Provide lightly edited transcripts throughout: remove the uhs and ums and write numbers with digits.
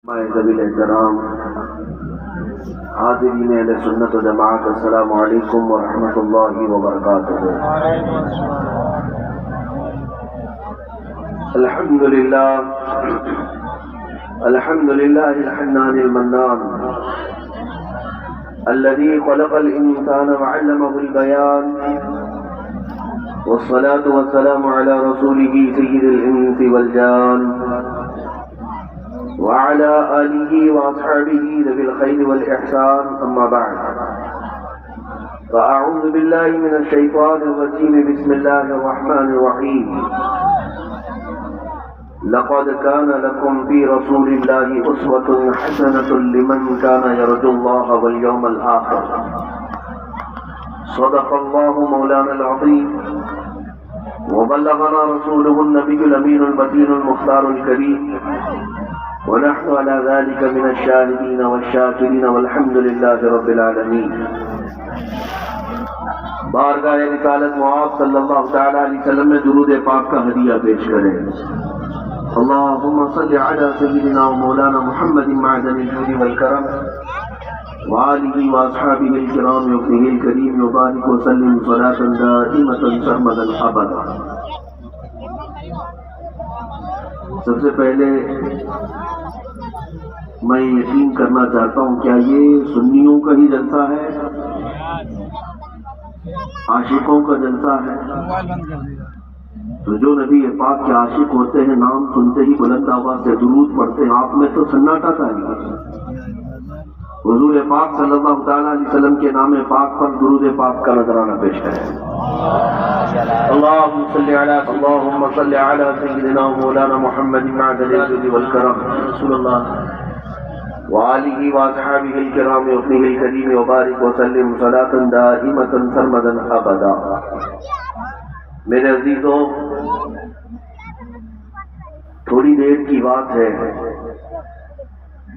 ذوی احترام حاضرین اہل سنت و جماعت، السلام علیکم ورحمۃ اللہ وبرکاتہ۔ الحمد للہ الحنان المنان الذي خلق الإنسان وعلمه البيان، والصلاة والسلام على رسوله سيد الإنس والجان وعلى آله وأصحابه ذوي الخير والإحسان، أما بعد فأعوذ بالله من الشيطان الرجيم، بسم الله الرحمن الرحيم۔ لقد كان لكم في رسول الله أسوة حسنة لمن كان يرجو الله واليوم الآخر، صدق الله مولانا العظيم، وبلغنا رسوله النبي الأمين المتين المختار الكريم، ونحن على ذلك من الشاهدين والشاكرين، والحمد لله رب العالمين۔ بارگاہ رسالت معاذ صلی اللہ تعالی علیہ وسلم میں درود پاک کا ہدیہ پیش کریں۔ اللهم صل على سيدنا ومولانا محمد معدن الجود والكرم وآله وأصحابه الكرام وابنه الكريم، وبارك وسلم صلاة دائمة سرمدا أبدا۔ سب سے پہلے میں یقین کرنا چاہتا ہوں، کیا یہ سنیوں کا ہی جلسہ ہے، عاشقوں کا جلسہ ہے؟ تو جو نبی پاک کے عاشق ہوتے ہیں، نام سنتے ہی بلند آواز سے درود پڑھتے ہیں، آپ میں تو سناٹا تھا۔ حضور پاک صلی اللہ تعالی علیہ وسلم کے نام پاک پر درود پاک کا نذرانہ پیش کریں۔ اللهم صل على سيدنا مولانا محمد معدن الجود والكرم رسول الله وآله وأصحابه الكرام وابنه الكريم، وبارك وسلم صلاة دائمة سرمدا أبدا۔ میرے عزیزوں، تھوڑی دیر کی بات ہے،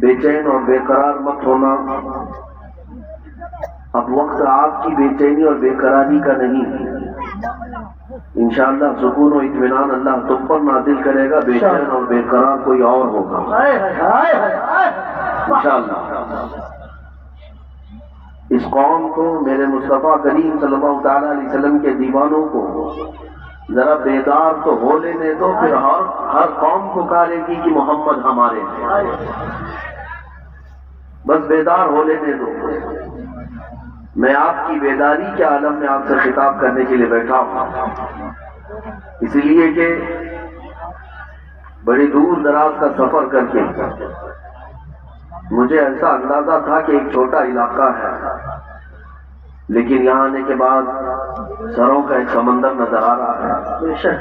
بے چین اور بے قرار مت ہونا۔ اب وقت آپ کی بے چینی اور بے قراری کا نہیں، انشاءاللہ سکون و اطمینان اللہ تم پر نازل کرے گا۔ بے چین اور بے قرار کوئی اور ہوگا انشاءاللہ۔ اس قوم کو، میرے مصطفیٰ کریم صلی اللہ تعالی علیہ وسلم کے دیوانوں کو ذرا بیدار تو ہو لینے دو، پھر ہر قوم پکارے گی کہ محمد ہمارے ہیں۔ بس بیدار ہو لینے دو۔ میں آپ کی بیداری کے عالم میں آپ سے خطاب کرنے کے لیے بیٹھا ہوں، اس لیے کہ بڑی دور دراز کا سفر کر کے مجھے ایسا اندازہ تھا کہ ایک چھوٹا علاقہ ہے، لیکن یہاں آنے کے بعد سروں کا ایک سمندر نظر آ رہا ہے۔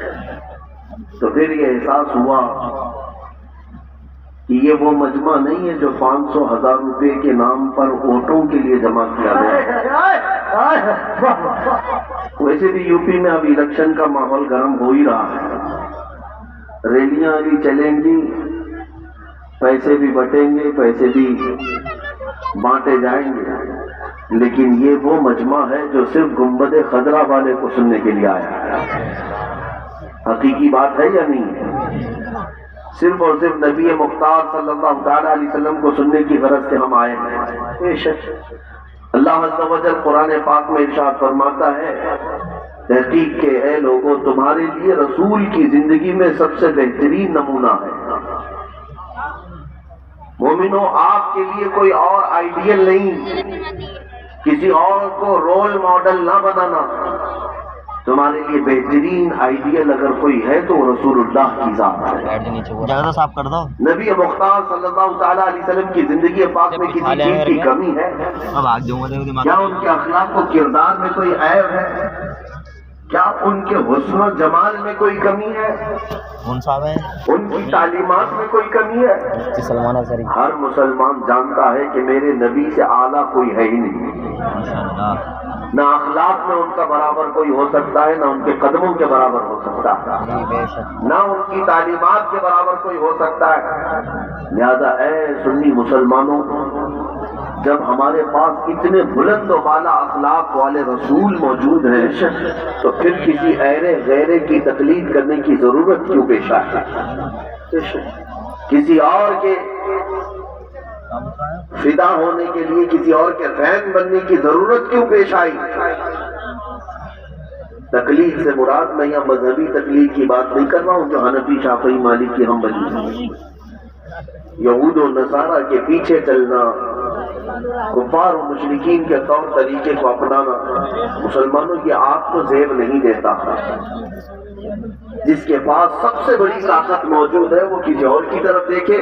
تو پھر یہ احساس ہوا کہ یہ وہ مجمع نہیں ہے جو 500,000 روپے کے نام پر ووٹوں کے لیے جمع کیا گیا۔ ویسے بھی یو پی میں اب الیکشن کا ماحول گرم ہو ہی رہا ہے، ریلیاں بھی چلیں گی، پیسے بھی بٹیں گے، پیسے بھی بانٹے جائیں گے، لیکن یہ وہ مجمع ہے جو صرف گنبد خضرا والے کو سننے کے لیے آیا ہے۔ حقیقی بات ہے یا نہیں ہے؟ صرف اور صرف نبی مختار صلی اللہ تعالی علیہ وسلم کو سننے کی غرض سے ہم آئے ہیں۔ اللہ عز و جل قرآن پاک میں ارشاد فرماتا ہے، تحقیق کہ اے لوگوں، تمہارے لیے رسول کی زندگی میں سب سے بہترین نمونہ ہے۔ مومنوں، آپ کے لیے کوئی اور آئیڈیل نہیں، کسی اور کو رول ماڈل نہ بنانا۔ تمہارے لیے بہترین آئیڈیل اگر کوئی ہے تو وہ رسول اللہ کی ذات ہے۔ نبی مختار صلی اللہ تعالیٰ علیہ وسلم کی زندگی پاک میں کسی چیز کی کمی ہے؟ کیا ان کے اخلاق و کردار میں کوئی عیب ہے؟ کیا ان کے حسن و جمال میں کوئی کمی ہے؟ ان کی تعلیمات میں کوئی کمی ہے؟ ہر مسلمان جانتا ہے کہ میرے نبی سے اعلیٰ کوئی ہے ہی نہیں۔ نہ اخلاق میں ان کا برابر کوئی ہو سکتا ہے، نہ ان کے قدموں کے برابر ہو سکتا ہے، نہ ان کی تعلیمات کے برابر کوئی ہو سکتا ہے۔ لہذا اے سنی مسلمانوں، جب ہمارے پاس اتنے بلند و بالا اخلاق والے رسول موجود ہیں تو پھر کسی ایرے غیرے کی تقلید کرنے کی ضرورت کیوں پیش آئی؟ کسی اور کے فدا ہونے کے لیے کسی اور کے فین بننے کی ضرورت کیوں پیش آئی؟ تقلید سے مراد میں یہاں مذہبی تقلید کی بات نہیں کر رہا ہوں جو حنفی شافعی مالکی حنبلی، یہود و نصارہ کے پیچھے چلنا، کفار و مشرکین کے طور طریقے کو اپنانا مسلمانوں کی آنکھ کو زیب نہیں دیتا۔ جس کے پاس سب سے بڑی طاقت موجود ہے وہ کسی اور کی طرف دیکھے،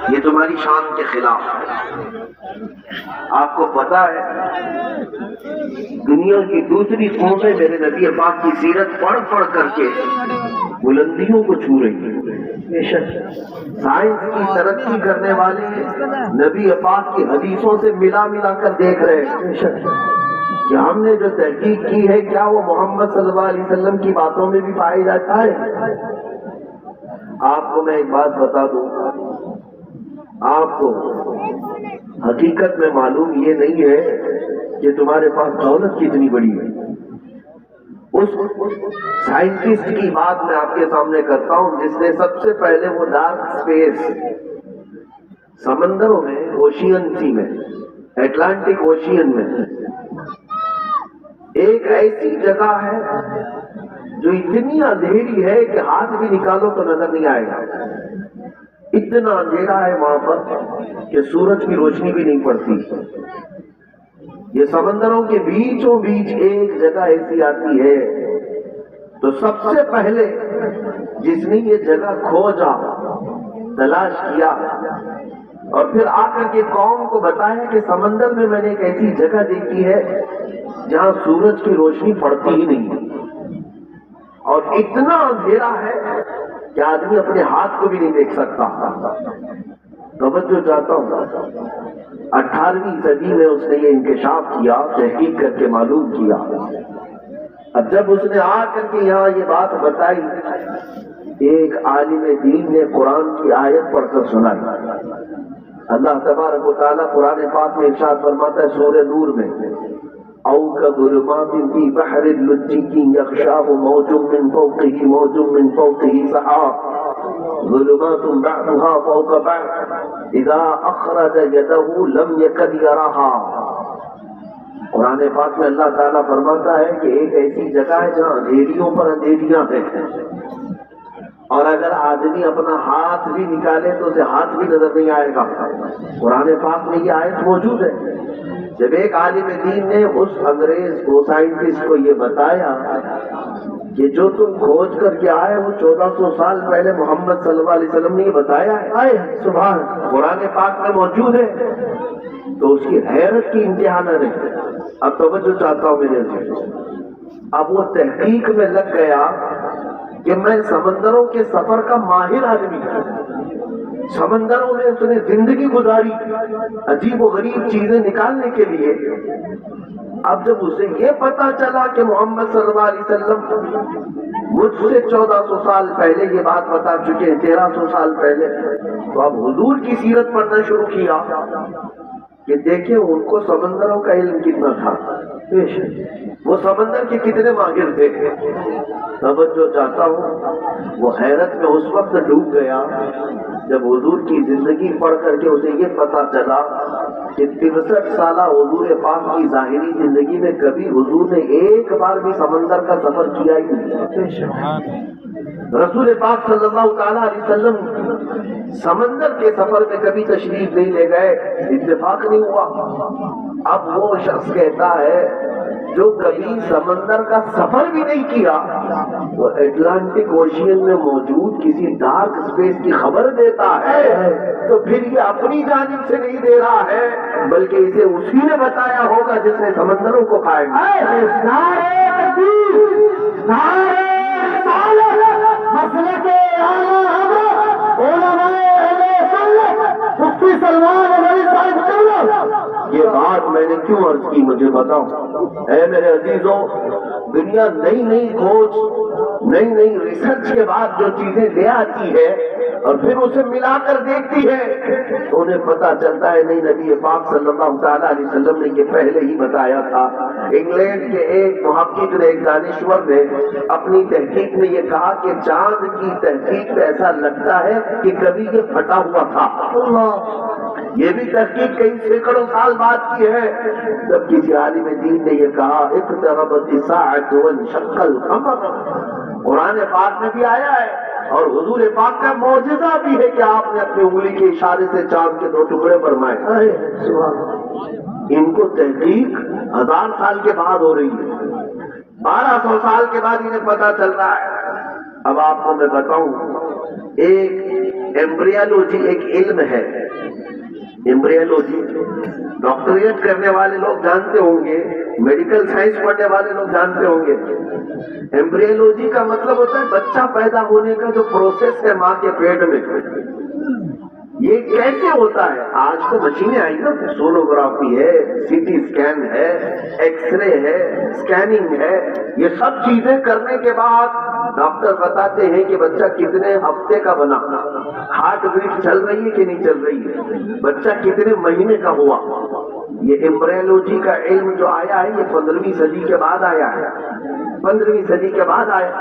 یہ تمہاری شان کے خلاف ہے۔ آپ کو پتا ہے دنیا کی دوسری قومیں میرے نبی پاک کی سیرت پڑھ پڑھ کر کے بلندیوں کو چھو رہی ہیں۔ بے شک سائنس کی ترقی کرنے والے نبی پاک کی حدیثوں سے ملا ملا کر دیکھ رہے ہیں بے شک کہ ہم نے جو تحقیق کی ہے کیا وہ محمد صلی اللہ علیہ وسلم کی باتوں میں بھی پائی جاتا ہے۔ آپ کو میں ایک بات بتا دوں، آپ کو حقیقت میں معلوم یہ نہیں ہے کہ تمہارے پاس دولت کتنی بڑی ہے۔ اس سائنٹسٹ کی بات میں آپ کے سامنے کرتا ہوں جس نے سب سے پہلے وہ ڈارک اسپیس، سمندروں میں، اوشین سی میں، اٹلانٹک اوشین میں ایک ایسی جگہ ہے جو اتنی اندھیری ہے کہ ہاتھ بھی نکالو تو نظر نہیں آئے گا، اتنا اندھیرا ہے وہاں پر کہ سورج کی روشنی بھی نہیں پڑتی۔ یہ سمندروں کے بیچوں بیچ ایک جگہ ایسی آتی ہے تو سب سے پہلے جس نے یہ جگہ کھوجا، تلاش کیا اور پھر آ کر کے قوم کو بتایا کہ سمندر میں میں نے ایک ایسی جگہ دیکھی ہے جہاں سورج کی روشنی پڑتی ہی نہیں اور اتنا اندھیرا ہے کہ آدمی اپنے ہاتھ کو بھی نہیں دیکھ سکتا۔ توجہ چاہتا ہوں 18ویں صدی میں اس نے یہ انکشاف کیا، تحقیق کر کے معلوم کیا۔ اب جب اس نے آ کر کے یہاں یہ بات بتائی، ایک عالم دین نے قرآن کی آیت پڑھ کر سنائی۔ اللہ تبارک و تعالیٰ قرآن پاک میں ارشاد فرماتا ہے سورہ نور میں، او کظلمات فی بحر لجی یغشاہ موج من فوقہ موج من فوقہ سحاب ظلمات بعضها فوق بعض اذا اخرج یدہ لم یکد یراہا۔ قرآن پاک میں اللہ تعالیٰ فرماتا ہے کہ ایک ایسی جگہ ہے جہاں اندھیریوں پر اندھیریاں ہیں اور اگر آدمی اپنا ہاتھ بھی نکالے تو اسے ہاتھ بھی نظر نہیں آئے گا۔ قرآن پاک میں یہ آیت موجود ہے۔ جب ایک عالم دین نے اس انگریز کو، سائنٹسٹ کو یہ بتایا کہ جو تم کھوج کر کے آئے وہ 1400 سال پہلے محمد صلی اللہ علیہ وسلم نے یہ بتایا ہے، سبحان قرآن پاک میں موجود ہے، تو اس کی حیرت کی انتہا نہ رہی۔ اب توجہ چاہتا ہوں میرے سے، اب وہ تحقیق میں لگ گیا کہ میں سمندروں کے سفر کا ماہر آدمی ہوں، سمندروں میں اس نے زندگی گزاری عجیب و غریب چیزیں نکالنے کے لیے۔ اب جب اسے یہ پتا چلا کہ محمد صلی اللہ علیہ وسلم مجھ سے 1400 سال پہلے یہ بات بتا چکے ہیں، 1300 سال پہلے، تو اب حضور کی سیرت پڑھنا شروع کیا کہ دیکھیں ان کو سمندروں کا علم کتنا تھا، وہ سمندر کے کتنے ماہر تھے۔ توجہ چاہتا ہوں وہ حیرت میں اس وقت ڈوب گیا جب حضور کی زندگی پڑھ کر کے اسے یہ پتا چلا کہ 63 سالہ حضور پاک کی ظاہری زندگی میں کبھی حضور نے ایک بار بھی سمندر کا سفر کیا ہی نہیں۔ رسول پاک صلی اللہ تعالیٰ علیہ وسلم سمندر کے سفر میں کبھی تشریف نہیں لے گئے، اتفاق نہیں ہوا۔ اب وہ شخص کہتا ہے جو کبھی سمندر کا سفر بھی نہیں کیا وہ اٹلانٹک اوشین میں موجود کسی ڈارک اسپیس کی خبر دیتا ہے تو پھر یہ اپنی جانب سے نہیں دے رہا ہے بلکہ اسے اسی نے بتایا ہوگا جس نے سمندروں کو قائم کیا۔ یہ بات میں نے کیوں عرض کی مجھے بتاؤ۔ اے میرے عزیزوں، دنیا نئی نئی کھوج نئی نئی ریسرچ کے بعد جو چیزیں لے آتی ہے اور پھر اسے ملا کر دیکھتی ہے تو انہیں پتا چلتا ہے نہیں، نبی پاک صلی اللہ تعالیٰ علیہ وسلم نے یہ پہلے ہی بتایا تھا۔ انگلینڈ کے ایک محقق نے، ایک دانشور نے اپنی تحقیق میں یہ کہا کہ چاند کی تحقیق میں ایسا لگتا ہے کہ کبھی یہ پھٹا ہوا تھا۔ یہ بھی تحقیق کئی سینکڑوں سال بعد کی ہے۔ جب کسی عالم دین نے یہ کہا اقتربت الساعۃ وانشق القمر، قرآن پاک میں بھی آیا ہے اور حضور پاک کا معجزہ بھی ہے کہ آپ نے اپنی انگلی کے اشارے سے چاند کے 2 ٹکڑے فرمائے۔ ان کو تحقیق 1000 سال کے بعد ہو رہی ہے، 1200 سال کے بعد انہیں پتا چل رہا ہے۔ اب آپ کو میں بتاؤں، ایک ایمبریولوجی ایک علم ہے، ایمبریولوجی ڈاکٹریٹ کرنے والے لوگ جانتے ہوں گے، میڈیکل سائنس پڑھنے والے لوگ جانتے ہوں گے۔ ایمبریولوجی کا مطلب ہوتا ہے بچہ پیدا ہونے کا جو پروسیس ہے ماں کے پیٹ میں، یہ کیسے ہوتا ہے۔ آج تو مشینیں آئی نا، سونوگرافی ہے، سی ٹی اسکین ہے، ایکس رے ہے، اسکیننگ ہے، یہ سب چیزیں کرنے کے بعد ڈاکٹر بتاتے ہیں کہ بچہ کتنے ہفتے کا بنا، ہارٹ بیٹ چل رہی ہے کہ نہیں چل رہی ہے، بچہ کتنے مہینے کا ہوا۔ یہ ایمبریولوجی کا علم جو آیا ہے یہ 15ویں صدی کے بعد آیا ہے، 15ویں صدی کے بعد آیا۔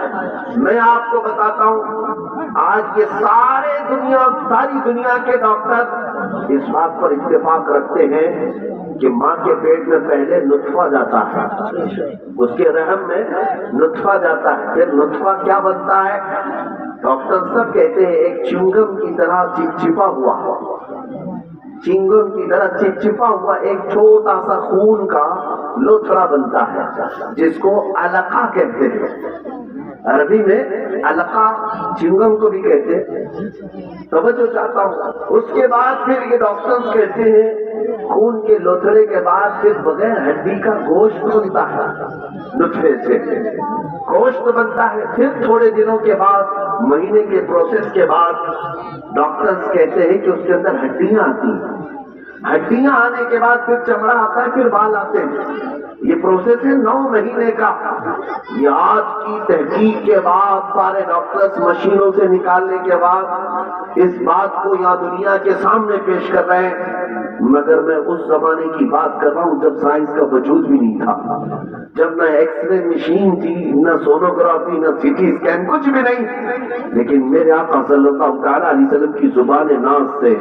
میں آپ کو بتاتا ہوں، آج یہ ساری دنیا کے ڈاکٹر اس بات پر اتفاق رکھتے ہیں کہ ماں کے پیٹ میں پہلے نطفہ جاتا ہے، اس کے رحم میں نطفہ جاتا ہے، پھر نطفہ کیا بنتا ہے؟ ڈاکٹر سب کہتے ہیں ایک چنگم کی طرح چپچپا ہوا، چنگم کی طرح چپچپا ہوا ایک چھوٹا سا خون کا لوتھڑا بنتا ہے جس کو علقہ کہتے ہیں، عربی میں علقہ چنگم کو بھی کہتے ہیں۔ توجہ چاہتا ہوں، اس کے بعد پھر یہ ڈاکٹرز کہتے ہیں خون کے لوتھڑے کے بعد پھر بغیر ہڈی کا گوشت بنتا ہے، نطفے سے گوشت بنتا ہے، پھر تھوڑے دنوں کے بعد، مہینے کے پروسیس کے بعد ڈاکٹرز کہتے ہیں کہ اس کے اندر ہڈیاں آتی ہیں، ہڈیاں آنے کے بعد پھر چمڑا آتا ہے، پھر بال آتے ہیں۔ یہ پروسیس ہے 9 مہینے کا۔ یہ آج کی تحقیق کے بعد سارے ڈاکٹرز مشینوں سے نکالنے کے بعد اس بات کو یہاں دنیا کے سامنے پیش کر رہے ہیں، مگر میں اس زمانے کی بات کر رہا ہوں جب سائنس کا وجود بھی نہیں تھا، جب نہ ایکس رے مشین تھی، نہ سونوگرافی، نہ سی ٹی اسکین، کچھ بھی نہیں۔ لیکن میرے آقا صلی اللہ تعالیٰ علیہ وسلم کی زبان ناز سے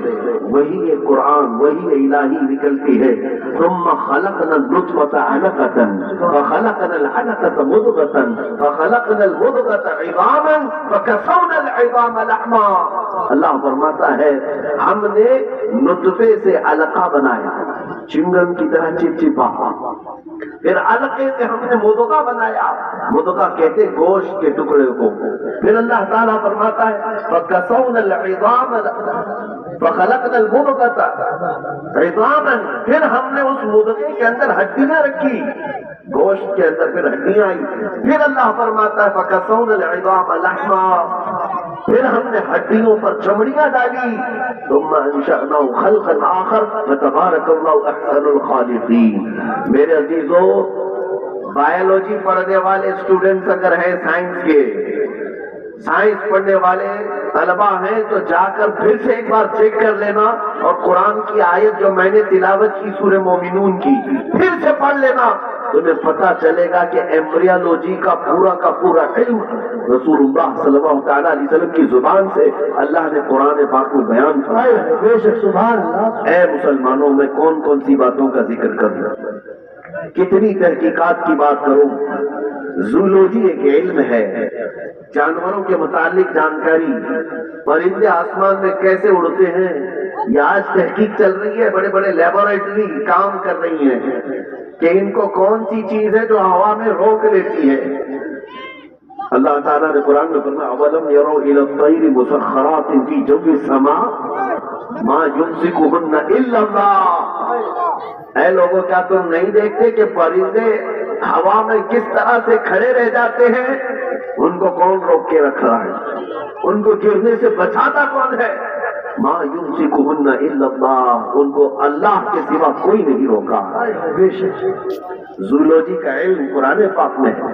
وہی قرآن، وہی الہی نکلتی ہے۔ ثم خلقنا النطفة علقة فخلقنا العلقة مضغة فخلقنا المضغة عظاما فكسونا العظام لحما۔ اللہ فرماتا ہے ہم نے نطفے سے علقہ بنایا، چنگم کی طرح چپچپا، پھر علقے سے ہم نے مضغہ بنایا، مضغہ کہتے گوشت کے ٹکڑے کو، پھر اللہ تعالیٰ فرماتا ہے فَكَسَوْنَا الْعِظَامَ فَخَلَقْنَا الْمُضْغَةَ عِظَامًا، پھر ہم نے اس مضغے کے اندر ہڈیاں رکھی، گوشت کے اندر پھر ہڈیاں آئی، پھر اللہ فرماتا ہے فَكَسَوْنَا الْعِظَامَ لَحْمًا، پھر ہم نے ہڈیوں پر چمڑیاں ڈالی، ثم انشأناه خلقا آخر فتبارک اللہ احسن الخالقین۔ میرے عزیزو، بایولوجی پڑھنے والے اسٹوڈنٹس اگر ہیں سائنس کے، سائنس پڑھنے والے طلبہ ہیں تو جا کر پھر سے ایک بار چیک کر لینا، اور قرآن کی آیت جو میں نے تلاوت کی سورہ مومنون کی پھر سے پڑھ لینا، تمہیں پتا چلے گا کہ ایمبریولوجی کا پورا علم رسول اللہ صلی اللہ تعالیٰ علیہ وسلم کی زبان سے اللہ نے قرآن پاک میں بیان فرمایا ہے۔ بے شک سبحان اللہ۔ اے مسلمانوں، میں کون کون سی باتوں کا ذکر کروں، کتنی تحقیقات کی بات کروں۔ زولوجی ایک علم ہے، جانوروں کے متعلق جانکاری، پرندے آسمان میں کیسے اڑتے ہیں، یہ آج تحقیق چل رہی ہے، بڑے بڑے لیبورٹری کام کر رہی ہیں کہ ان کو کون سی چیز ہے جو ہوا میں روک لیتی ہے۔ اللہ تعالیٰ نے قرآن میں فرمایا اولم یروا الی الطیر مسخرات فی جو السماء ما یمسکہن الا اللہ۔ اے لوگوں، کیا تم نہیں دیکھتے کہ پرندے ہوا میں کس طرح سے کھڑے رہ جاتے ہیں؟ ان کو کون روک کے رکھ رہا ہے؟ ان کو گرنے سے بچاتا کون ہے؟ ما یمسکہن الا اللہ، ان کو اللہ کے سوا کوئی نہیں روکا۔ زولوجی کا علم قرآن پاک میں ہے۔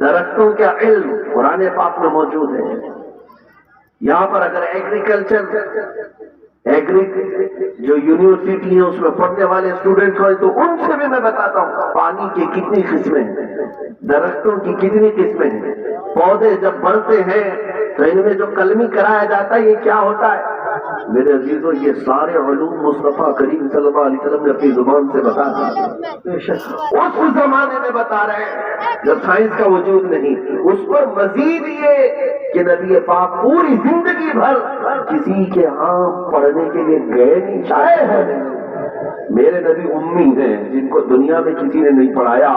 درختوں کا علم قرآن پاک میں موجود ہے. یہاں پر اگر ایگری جو یونیورسٹی ہیں اس میں پڑھنے والے اسٹوڈنٹ ہوئے تو ان سے بھی میں بتاتا ہوں پانی کی کتنی قسمیں ہیں, درختوں کی کتنی قسمیں ہیں. پودے جب بڑھتے ہیں تو ان میں جو قلمی کرایا جاتا ہے یہ کیا ہوتا ہے؟ میرے عزیزوں یہ سارے علوم مصطفیٰ کریم صلی اللہ علیہ وسلم نے اپنی زبان سے بتا دیا. اس زمانے میں بتا رہے ہیں جب سائنس کا وجود نہیں. اس پر مزید یہ کہ نبی پاک پوری زندگی بھر کسی کے ہاں پڑھنے کے لیے گئے نہیں چاہے ہیں. میرے نبی امی ہیں جن کو دنیا میں کسی نے نہیں پڑھایا.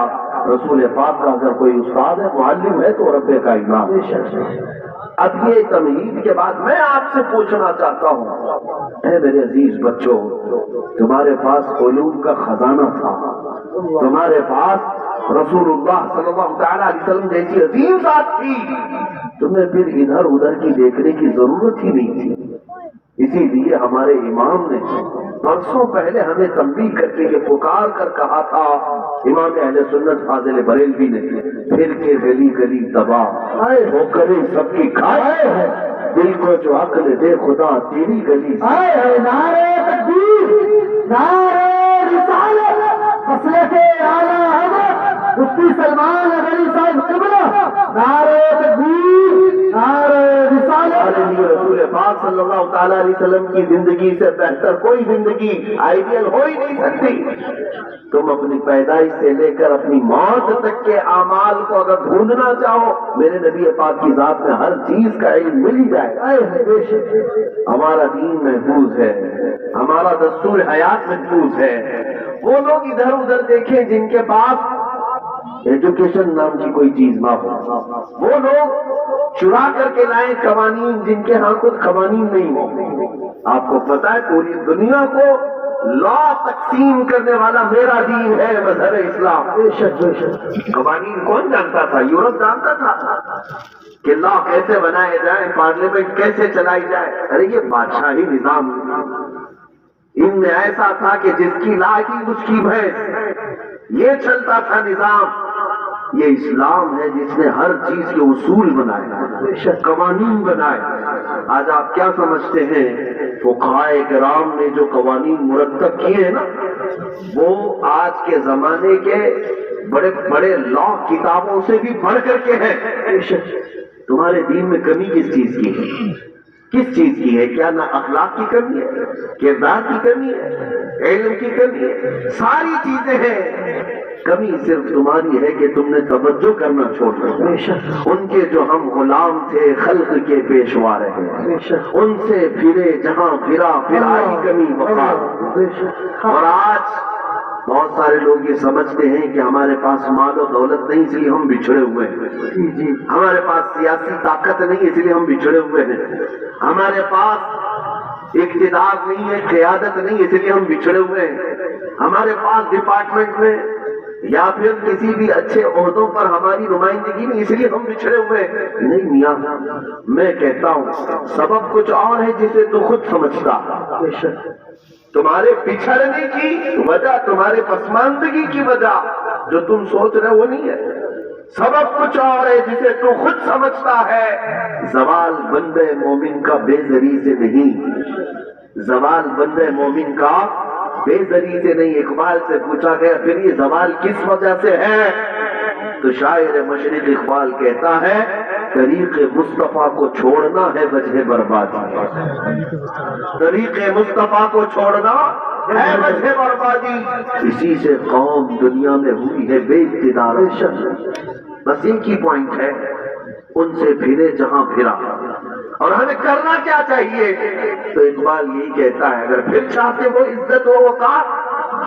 رسول پاک کا اگر کوئی استاد ہے معلم ہے تو رب کا امام. اب یہ تمہید کے بعد میں آپ سے پوچھنا چاہتا ہوں اے میرے عزیز بچوں, تمہارے پاس علوم کا خزانہ تھا, تمہارے پاس رسول اللہ صلی اللہ تعالی علیہ وسلم جیسی عظیم ذات تھی, تمہیں پھر ادھر ادھر کی دیکھنے کی ضرورت ہی نہیں تھی. اسی لیے ہمارے امام نے برسوں پہلے ہمیں تنبیہ کر کے پکار کر کہا تھا, امام اہل سنت فاضل بریلوی نے, پھر کے گلی گلی تباہ آئے ہو کرے سب کی کھائے ہے, دل کو جو عقل دے خدا تیری گلی آئے ہے. نعرہ تکبیر, نعرہ رسالت, مسلک اعلیٰ حضرت مفتی سلمان غنی صاحب قبلہ, نعرہ تکبیر, نعرہ رسالت. رسول پاک صلی اللہ تعالی علیہ وسلم کی زندگی سے بہتر کوئی زندگی آئیڈیل ہو ہی نہیں سکتی. تم اپنی پیدائش سے لے کر اپنی موت تک کے اعمال کو اگر ڈھونڈنا چاہو میرے نبی پاک کی ذات میں ہر چیز کا علم مل ہی جائے گا. ہمارا دین محفوظ ہے, ہمارا دستور حیات محفوظ ہے. وہ لوگ ادھر ادھر دیکھیں جن کے پاس ایجوکیشن نام کی کوئی چیز نہ ہو, وہ لوگ چرا کر کے لائیں قوانین جن کے ہاں خود قوانین نہیں ہو. آپ کو پتا ہے پوری دنیا کو لا تقسیم کرنے والا میرا دین ہے مذہب اسلام. قوانین کون جانتا تھا؟ یورپ جانتا تھا کہ لا کیسے بنائے جائیں, پارلیمنٹ کیسے چلائی جائے. ارے یہ بادشاہی نظام ان میں ایسا تھا کہ جس کی لاٹھی اس کی بھینس, یہ چلتا تھا نظام. یہ اسلام ہے جس نے ہر چیز کے اصول بنائے, قوانین بنائے. آج آپ کیا سمجھتے ہیں فقہائے کرام نے جو قوانین مرتب کیے ہیں نا, وہ آج کے زمانے کے بڑے بڑے لا کتابوں سے بھی بڑھ کر کے ہیں. تمہارے دین میں کمی کس چیز کی ہے؟ کس چیز کی ہے؟ کیا نہ اخلاق کی کمی ہے, کردار کی کمی ہے, علم کی کمی ہے؟ ساری چیزیں ہیں. کمی صرف تمہاری ہے کہ تم نے توجہ کرنا چھوڑ دیا. ان کے جو ہم غلام تھے خلق کے پیشوا رہے, ان سے پھرے جہاں پھرا پھرائی کمی وقار. اور آج بہت سارے لوگ یہ سمجھتے ہیں کہ ہمارے پاس مال و دولت نہیں اس لیے ہم بچھڑے ہوئے ہیں, ہمارے پاس سیاسی طاقت نہیں اس لیے ہم بچھڑے ہوئے ہیں, ہمارے پاس اقتدار نہیں ہے, قیادت نہیں اس لیے ہم بچھڑے ہوئے ہیں, ہمارے پاس ڈپارٹمنٹ میں یا پھر کسی بھی اچھے عہدوں پر ہماری نمائندگی نہیں اس لیے ہم بچھڑے ہوئے نہیں. میاں میں کہتا ہوں سبب کچھ اور ہے جسے تو خود سمجھتا. تمہارے بچھڑنے کی وجہ, تمہارے پسماندگی کی وجہ جو تم سوچ رہے وہ نہیں ہے. سبب کچھ اور ہے جسے تو خود سمجھتا ہے. زوال بندے مومن کا بے ذری سے نہیں, زوال بندے مومن کا بے ذری سے نہیں. اقبال سے پوچھا گیا پھر یہ زوال کس وجہ سے ہے, تو شاعر مشرق اقبال کہتا ہے طریق مصطفیٰ کو چھوڑنا ہے وجہ بربادی. طریق مصطفیٰ کو چھوڑنا ہے وجہ بربادی. اسی سے قوم دنیا میں ہوئی ہے بے اقتدار. بس ایک ہی پوائنٹ ہے, ان سے پھرے جہاں پھرا. اور ہمیں کرنا کیا چاہیے؟ تو اقبال یہی کہتا ہے اگر پھر چاہتے وہ عزت و وقار,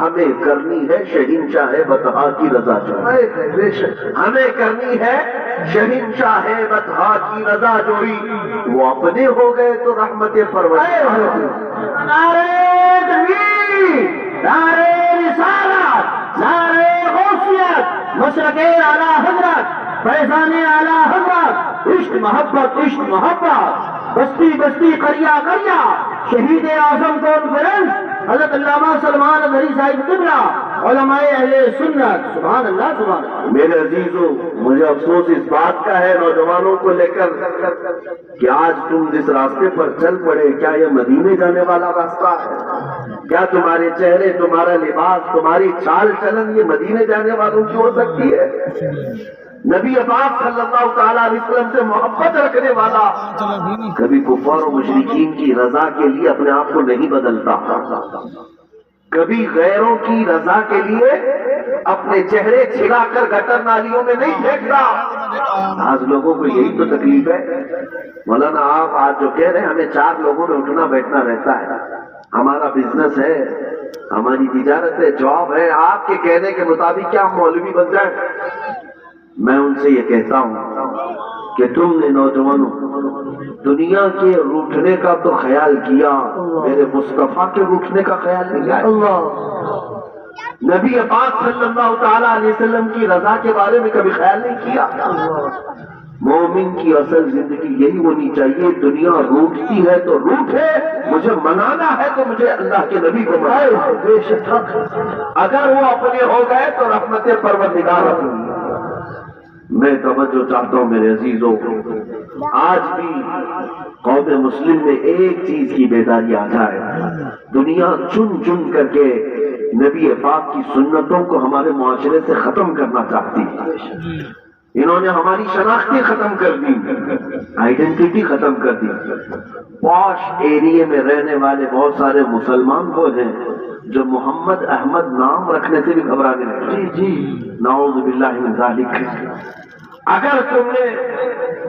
ہمیں کرنی ہے شہنشاہ بطحا کی رضا جوئی. ہمیں کرنی ہے شہنشاہ بطحا کی رضا جوئی. وہ اپنے ہو گئے تو رحمت پروردگار. نعرہ تکبیر, نعرہ رسالت, نعرہ غوثیت, مسلک اعلیٰ حضرت, فیضان اعلیٰ حضرت, عشق محبت عشق محبت, بستی بستی قریہ قریہ, شہید اعظم کانفرنس حضرت علامہ سلمان غنی صاحب قبلہ علماء اہل سنت، سبحان اللہ سبحان اللہ۔ میرے عزیزوں، مجھے افسوس اس بات کا ہے نوجوانوں کو لے کر کہ آج تم جس راستے پر چل پڑے، کیا یہ مدینے جانے والا راستہ ہے؟ کیا تمہارے چہرے، تمہارا لباس، تمہاری چال چلن یہ مدینے جانے والوں کی ہو سکتی ہے؟ نبی پاک صلی اللہ تعالیٰ علیہ وسلم سے محبت رکھنے والا کبھی کفار و مشرکین کی رضا کے لیے اپنے آپ کو نہیں بدلتا، کبھی غیروں کی رضا کے لیے اپنے چہرے چھلا کر گٹر نالیوں میں نہیں پھینکتا۔ آج لوگوں کو یہی تو تکلیف ہے۔ مولانا آپ آج جو کہہ رہے ہیں ہمیں 4 لوگوں میں اٹھنا بیٹھنا رہتا ہے، ہمارا بزنس ہے، ہماری تجارت ہے، جاب ہے، آپ کے کہنے کے مطابق کیا ہم مولوی بن جائیں؟ میں ان سے یہ کہتا ہوں کہ تم نے نوجوانوں دنیا کے روٹھنے کا تو خیال کیا، میرے مصطفیٰ کے روٹھنے کا خیال نہیں کیا؟ نبی پاک صلی اللہ تعالیٰ علیہ وسلم کی رضا کے بارے میں کبھی خیال نہیں کیا؟ مومن کی اصل زندگی یہی ہونی چاہیے، دنیا روٹتی ہے تو روٹھے، مجھے منانا ہے تو مجھے اللہ کے نبی کو منائے، بے شک اگر وہ اپنے ہو گئے تو رحمت پروردگار ہوگی۔ میں توجہ چاہتا ہوں میرے عزیزوں، آج بھی قوم مسلم میں ایک چیز کی بیداری آ جائے، دنیا چن چن کر کے نبی پاک کی سنتوں کو ہمارے معاشرے سے ختم کرنا چاہتی ہے۔ انہوں نے ہماری شناختیں ختم کر دی، آئیڈینٹی ختم کر دی۔ پاش ایریے میں رہنے والے بہت سارے مسلمان وہ ہیں جو محمد احمد نام رکھنے سے بھی گھبرانے لگے۔ نعوذ باللہ من ذالک۔ اگر تم نے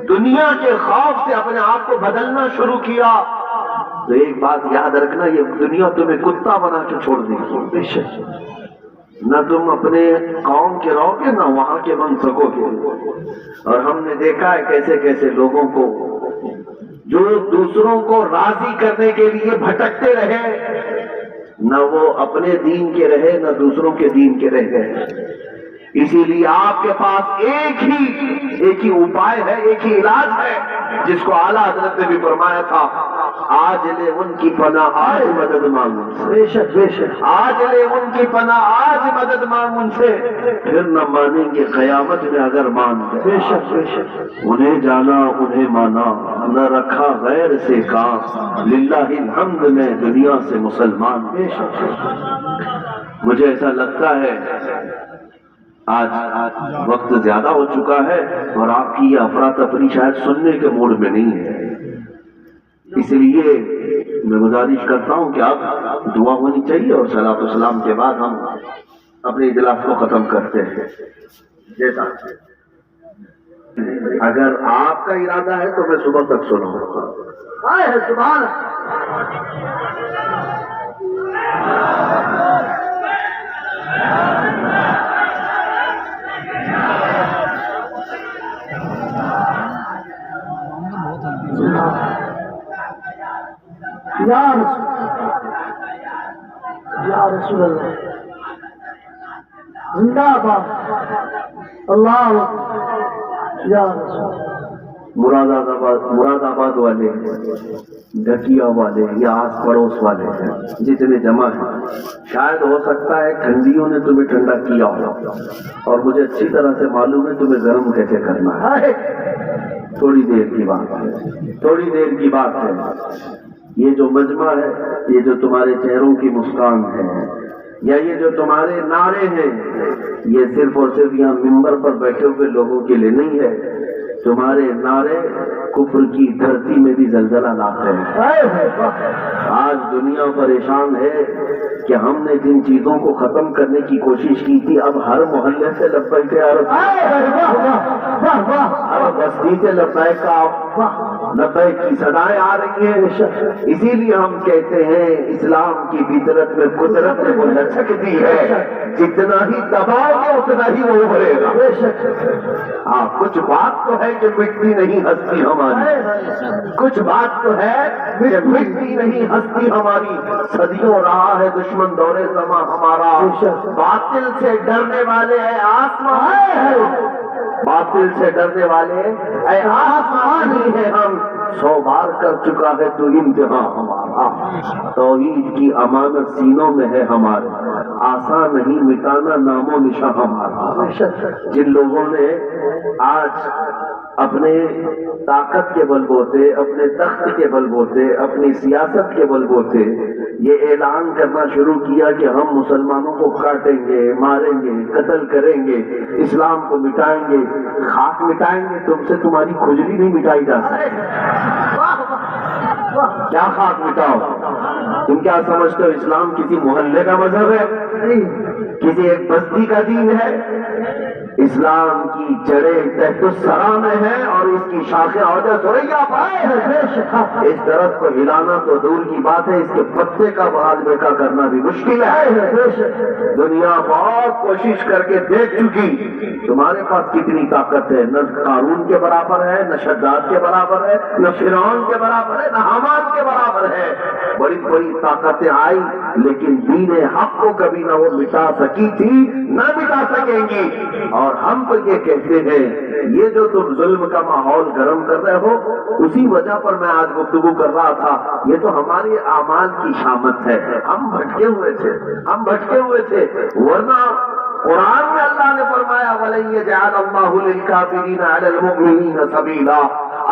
دنیا کے خوف سے اپنے آپ کو بدلنا شروع کیا تو ایک بات یاد رکھنا، یہ دنیا تمہیں کتا بنا کے چھوڑ دے گی۔ نہ تم اپنے قوم کے رہو گے، نہ وہاں کے بن سکو گے۔ اور ہم نے دیکھا ہے کیسے کیسے لوگوں کو جو دوسروں کو راضی کرنے کے لیے بھٹکتے رہے، نہ وہ اپنے دین کے رہے نہ دوسروں کے دین کے رہ گئے۔ اسی لیے آپ کے پاس ایک ہی اپائے ہے، ایک ہی علاج ہے، جس کو اعلیٰ حضرت نے بھی فرمایا تھا، آج لے ان کی پناہ آج مدد مانگ ان سے، بے شک بے شک، آج لے ان کی پناہ آج مدد مانگ ان سے، پھر نہ مانیں گے قیامت میں اگر مان گئے۔ بے شک بے شک، انہیں جانا انہیں مانا، نہ رکھا غیر سے کام، للہ الحمد میں دنیا سے مسلمان۔ بے شک مجھے ایسا لگتا ہے آج وقت زیادہ ہو چکا ہے اور آپ کی یہ افراتفری شاید سننے کے موڈ میں نہیں ہے، اس لیے میں گزارش کرتا ہوں کہ آپ دعا ہونی چاہیے اور صلاۃ و سلام کے بعد ہم اپنے اجلاس کو ختم کرتے ہیں۔ جیسا اگر آپ کا ارادہ ہے تو میں صبح تک سنوں گا۔ سبحان یا رسول اللہ، زندہ باد اللہ یا رسول۔ مراد آباد والے، ڈھکیا والے یا آس پڑوس والے ہیں جتنے جمع ہیں، شاید ہو سکتا ہے ٹھنڈیوں نے تمہیں ٹھنڈا کیا ہو اور مجھے اچھی طرح سے معلوم ہے تمہیں گرم کیسے کرنا ہے۔ تھوڑی دیر کی بات ہے، تھوڑی دیر کی بات ہے۔ یہ جو مجمع ہے، یہ جو تمہارے چہروں کی مسکان ہے یا یہ جو تمہارے نعرے ہیں، یہ صرف اور صرف یہاں ممبر پر بیٹھے ہوئے لوگوں کے لیے نہیں ہے، تمہارے نعرے کفر کی دھرتی میں بھی زلزلہ لاتے ہیں۔ آج دنیا پریشان ہے کہ ہم نے جن چیزوں کو ختم کرنے کی کوشش کی تھی، اب ہر محلے سے لبیک یا بستی سے لبیک لبیک کی صدائیں آ رہی ہیں۔ اسی لیے ہم کہتے ہیں اسلام کی فطرت میں قدرت نے وہ لچک دی ہے، جتنا ہی دباؤ گے اتنا ہی وہ ابھرے گا۔ ہاں، کچھ بات تو ہے کہ مٹتی نہیں ہستی ہماری، کچھ بات تو ہے کہ مٹتی نہیں ہستی ہماری، صدیوں رہا ہے دشمن دورے زماں ہمارا، باطل سے ڈرنے والے اے آسمان، باطل سے ڈرنے والے اے آسمان ہی ہیں ہم، 100 بار کر چکا ہے تو انتہا ہمارا، توحید کی امانت سینوں میں ہے ہمارے، آسان نہیں مٹانا نام و نشاں ہمارا۔ جن لوگوں نے آج اپنے طاقت کے بل بوتے، اپنے تخت کے بل بوتے، اپنی سیاست کے بل بوتے یہ اعلان کرنا شروع کیا کہ ہم مسلمانوں کو کاٹیں گے، ماریں گے، قتل کریں گے، اسلام کو مٹائیں گے، خاک مٹائیں گے، تم سے تمہاری کھجلی نہیں مٹائی جا سکتی۔ کیا خاک مٹاؤ؟ تم کیا سمجھتے ہو اسلام کسی محلے کا مذہب ہے؟ کسی ایک بستی کا دین ہے؟ اسلام کی جڑیں تحت الثری میں ہیں اور اس کی شاخیں عہدہ ثریا پر ہیں۔ اس درخت کو ہلانا تو دور کی بات ہے، اس کے پتے کا بحال بیکا کرنا بھی مشکل ہے۔ دنیا بہت کوشش کر کے دیکھ چکی تمہارے پاس کتنی طاقت ہے، نہ قارون کے برابر ہے، نہ شداد کے برابر ہے، نہ فرعون کے برابر ہے، نہ حامان کے برابر ہے۔ بڑی بڑی طاقتیں آئی لیکن دین حق کو کبھی نہ وہ مٹا سکی تھی نہ مٹا سکیں گی۔ اور ہم تو یہ کہتے ہیں یہ جو تم ظلم کا ماحول گرم کر رہے ہو اسی وجہ پر میں آج گفتگو کر رہا تھا، یہ تو ہمارے اعمال کی شامت ہے، ہم بھٹکے ہوئے تھے، ورنہ قرآن میں اللہ نے فرمایا وَلَن يَجْعَلَ اللَّهُ لِلْكَافِرِينَ عَلَى الْمُؤْمِنِينَ سَبِيلًا،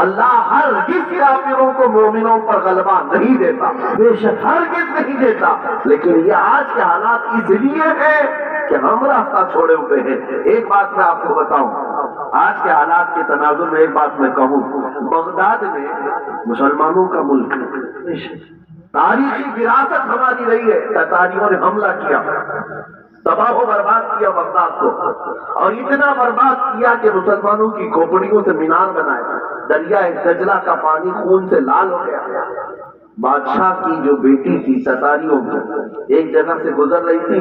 اللہ ہرگز کافروں کو مومنوں پر غلبہ نہیں دیتا، بے شک ہرگز نہیں دیتا۔ لیکن یہ آج کے حالات اس لیے ہیں کہ ہم راستہ چھوڑے ہوئے ہیں۔ ایک بات میں آپ کو بتاؤں، آج کے حالات کے تناظر میں ایک بات میں کہوں، بغداد میں مسلمانوں کا ملک تاریخی وراثت ہماری رہی ہے، تتاریوں نے حملہ کیا، تباہ و برباد کیا بغداد کو، اور اتنا برباد کیا کہ مسلمانوں کی کھوپڑیوں سے مینار بنائے، دریائے دجلہ کا پانی خون سے لال ہو گیا۔ بادشاہ کی جو بیٹی تھی تتاریوں کی ایک جگہ سے گزر رہی تھی،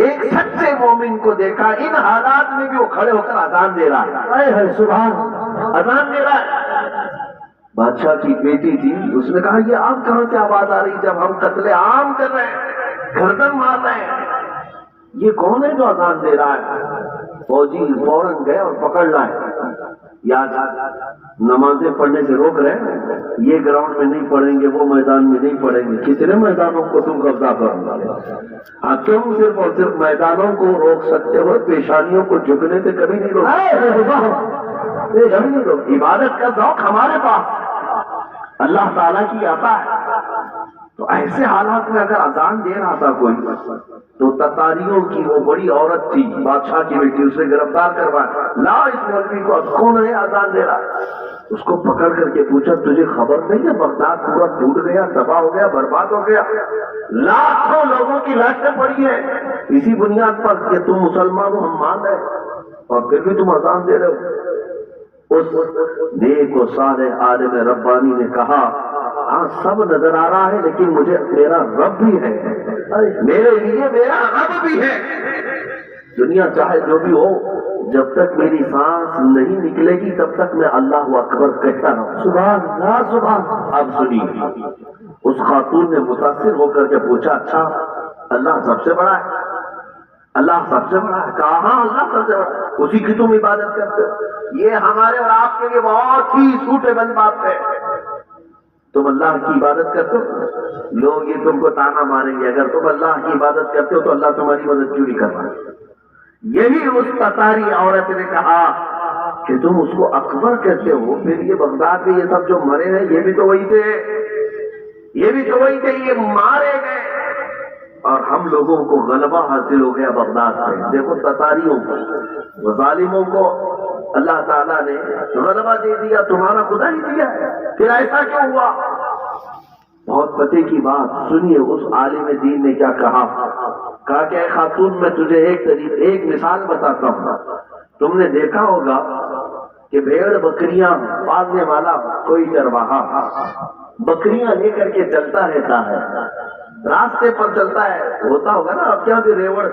ایک سچے مومن کو دیکھا ان حالات میں بھی وہ کھڑے ہو کر اذان دے رہا ہے، سبحان، اذان دے رہا ہے۔ بادشاہ کی بیٹی تھی، اس نے کہا یہ آپ کہاں سے آواز آ رہی جب ہم قتل عام کر رہے ہیں، گردن مار رہے ہیں، یہ کون ہے جو اذان دے رہا ہے؟ فوجی فوراً گئے اور پکڑ لائے، یاد نمازیں پڑھنے سے روک رہے ہیں، یہ گراؤنڈ میں نہیں پڑھیں گے، وہ میدان میں نہیں پڑھیں گے، کتنے میدانوں کو تم قبضہ کرو گے؟ تم صرف اور صرف میدانوں کو روک سکتے ہو، پیشانیوں کو جھکنے سے کبھی نہیں روک۔ عبادت کا ذوق ہمارے پاس اللہ تعالیٰ کی عطا ہے، تو ایسے حالات میں اگر اذان دے رہا تھا کوئی تو تتاریوں کی وہ بڑی عورت تھی بادشاہ کی بیٹی، اسے گرفتار کروایا، لا اس مولوی کو کون ہے اذان دے رہا؟ اس کو پکڑ کر کے پوچھا تجھے خبر نہیں ہے بغداد پورا ٹوٹ گیا، تباہ ہو گیا، برباد ہو گیا، لاکھوں لوگوں کی لاشیں پڑی ہیں اسی بنیاد پر کہ تم مسلمان ہو، ہم مان رہے اور پھر بھی تم اذان دے رہے ہو۔ اس نیک و صالح عالم ربانی نے کہا ہاں سب نظر آ رہا ہے لیکن مجھے میرا رب بھی ہے، میرے لیے میرا رب بھی ہے۔ دنیا چاہے جو بھی ہو، جب تک میری سانس نہیں نکلے گی تب تک میں اللہ اکبر کہتا رہوں۔ سبحان اللہ سبحان۔ اب سنیے، اس خاتون نے متاثر ہو کر کے پوچھا اچھا اللہ سب سے بڑا ہے؟ اللہ سب سے بڑا ہے؟ کہا ہاں اللہ سب سے بڑا ہے، اسی کی تم عبادت کرتے ہو۔ یہ ہمارے اور آپ کے لیے بہت ہی سوٹیبل بات ہے، تم اللہ کی عبادت کرتے ہو، لوگ یہ تم کو تانا ماریں گے اگر تم اللہ کی عبادت کرتے ہو تو اللہ تمہاری مدد کیوں نہیں کر رہا؟ یہی اس تتاری عورت نے کہا کہ تم اس کو اکبر کہتے ہو، پھر یہ بغداد میں یہ سب جو مرے ہیں یہ بھی تو وہی تھے، یہ مارے گئے اور ہم لوگوں کو غلبہ حاصل ہو گیا بغداد سے۔ دیکھو تتاریوں کو، ظالموں کو اللہ تعالیٰ نے غلبہ دے دیا، تمہارا خدا ہی دیا ہے، پھر ایسا کیوں ہوا؟ بہت پتے کی بات سنیے، اس عالم دین نے کیا کہا کہ اے خاتون میں تجھے ایک مثال بتاتا ہوں، تم نے دیکھا ہوگا کہ بھیڑ بکریاں پالنے والا کوئی چرواہا بکریاں لے کر کے چلتا رہتا ہے، راستے پر چلتا ہے، ہوتا ہوگا نا اب کیا بھی ریوڑ،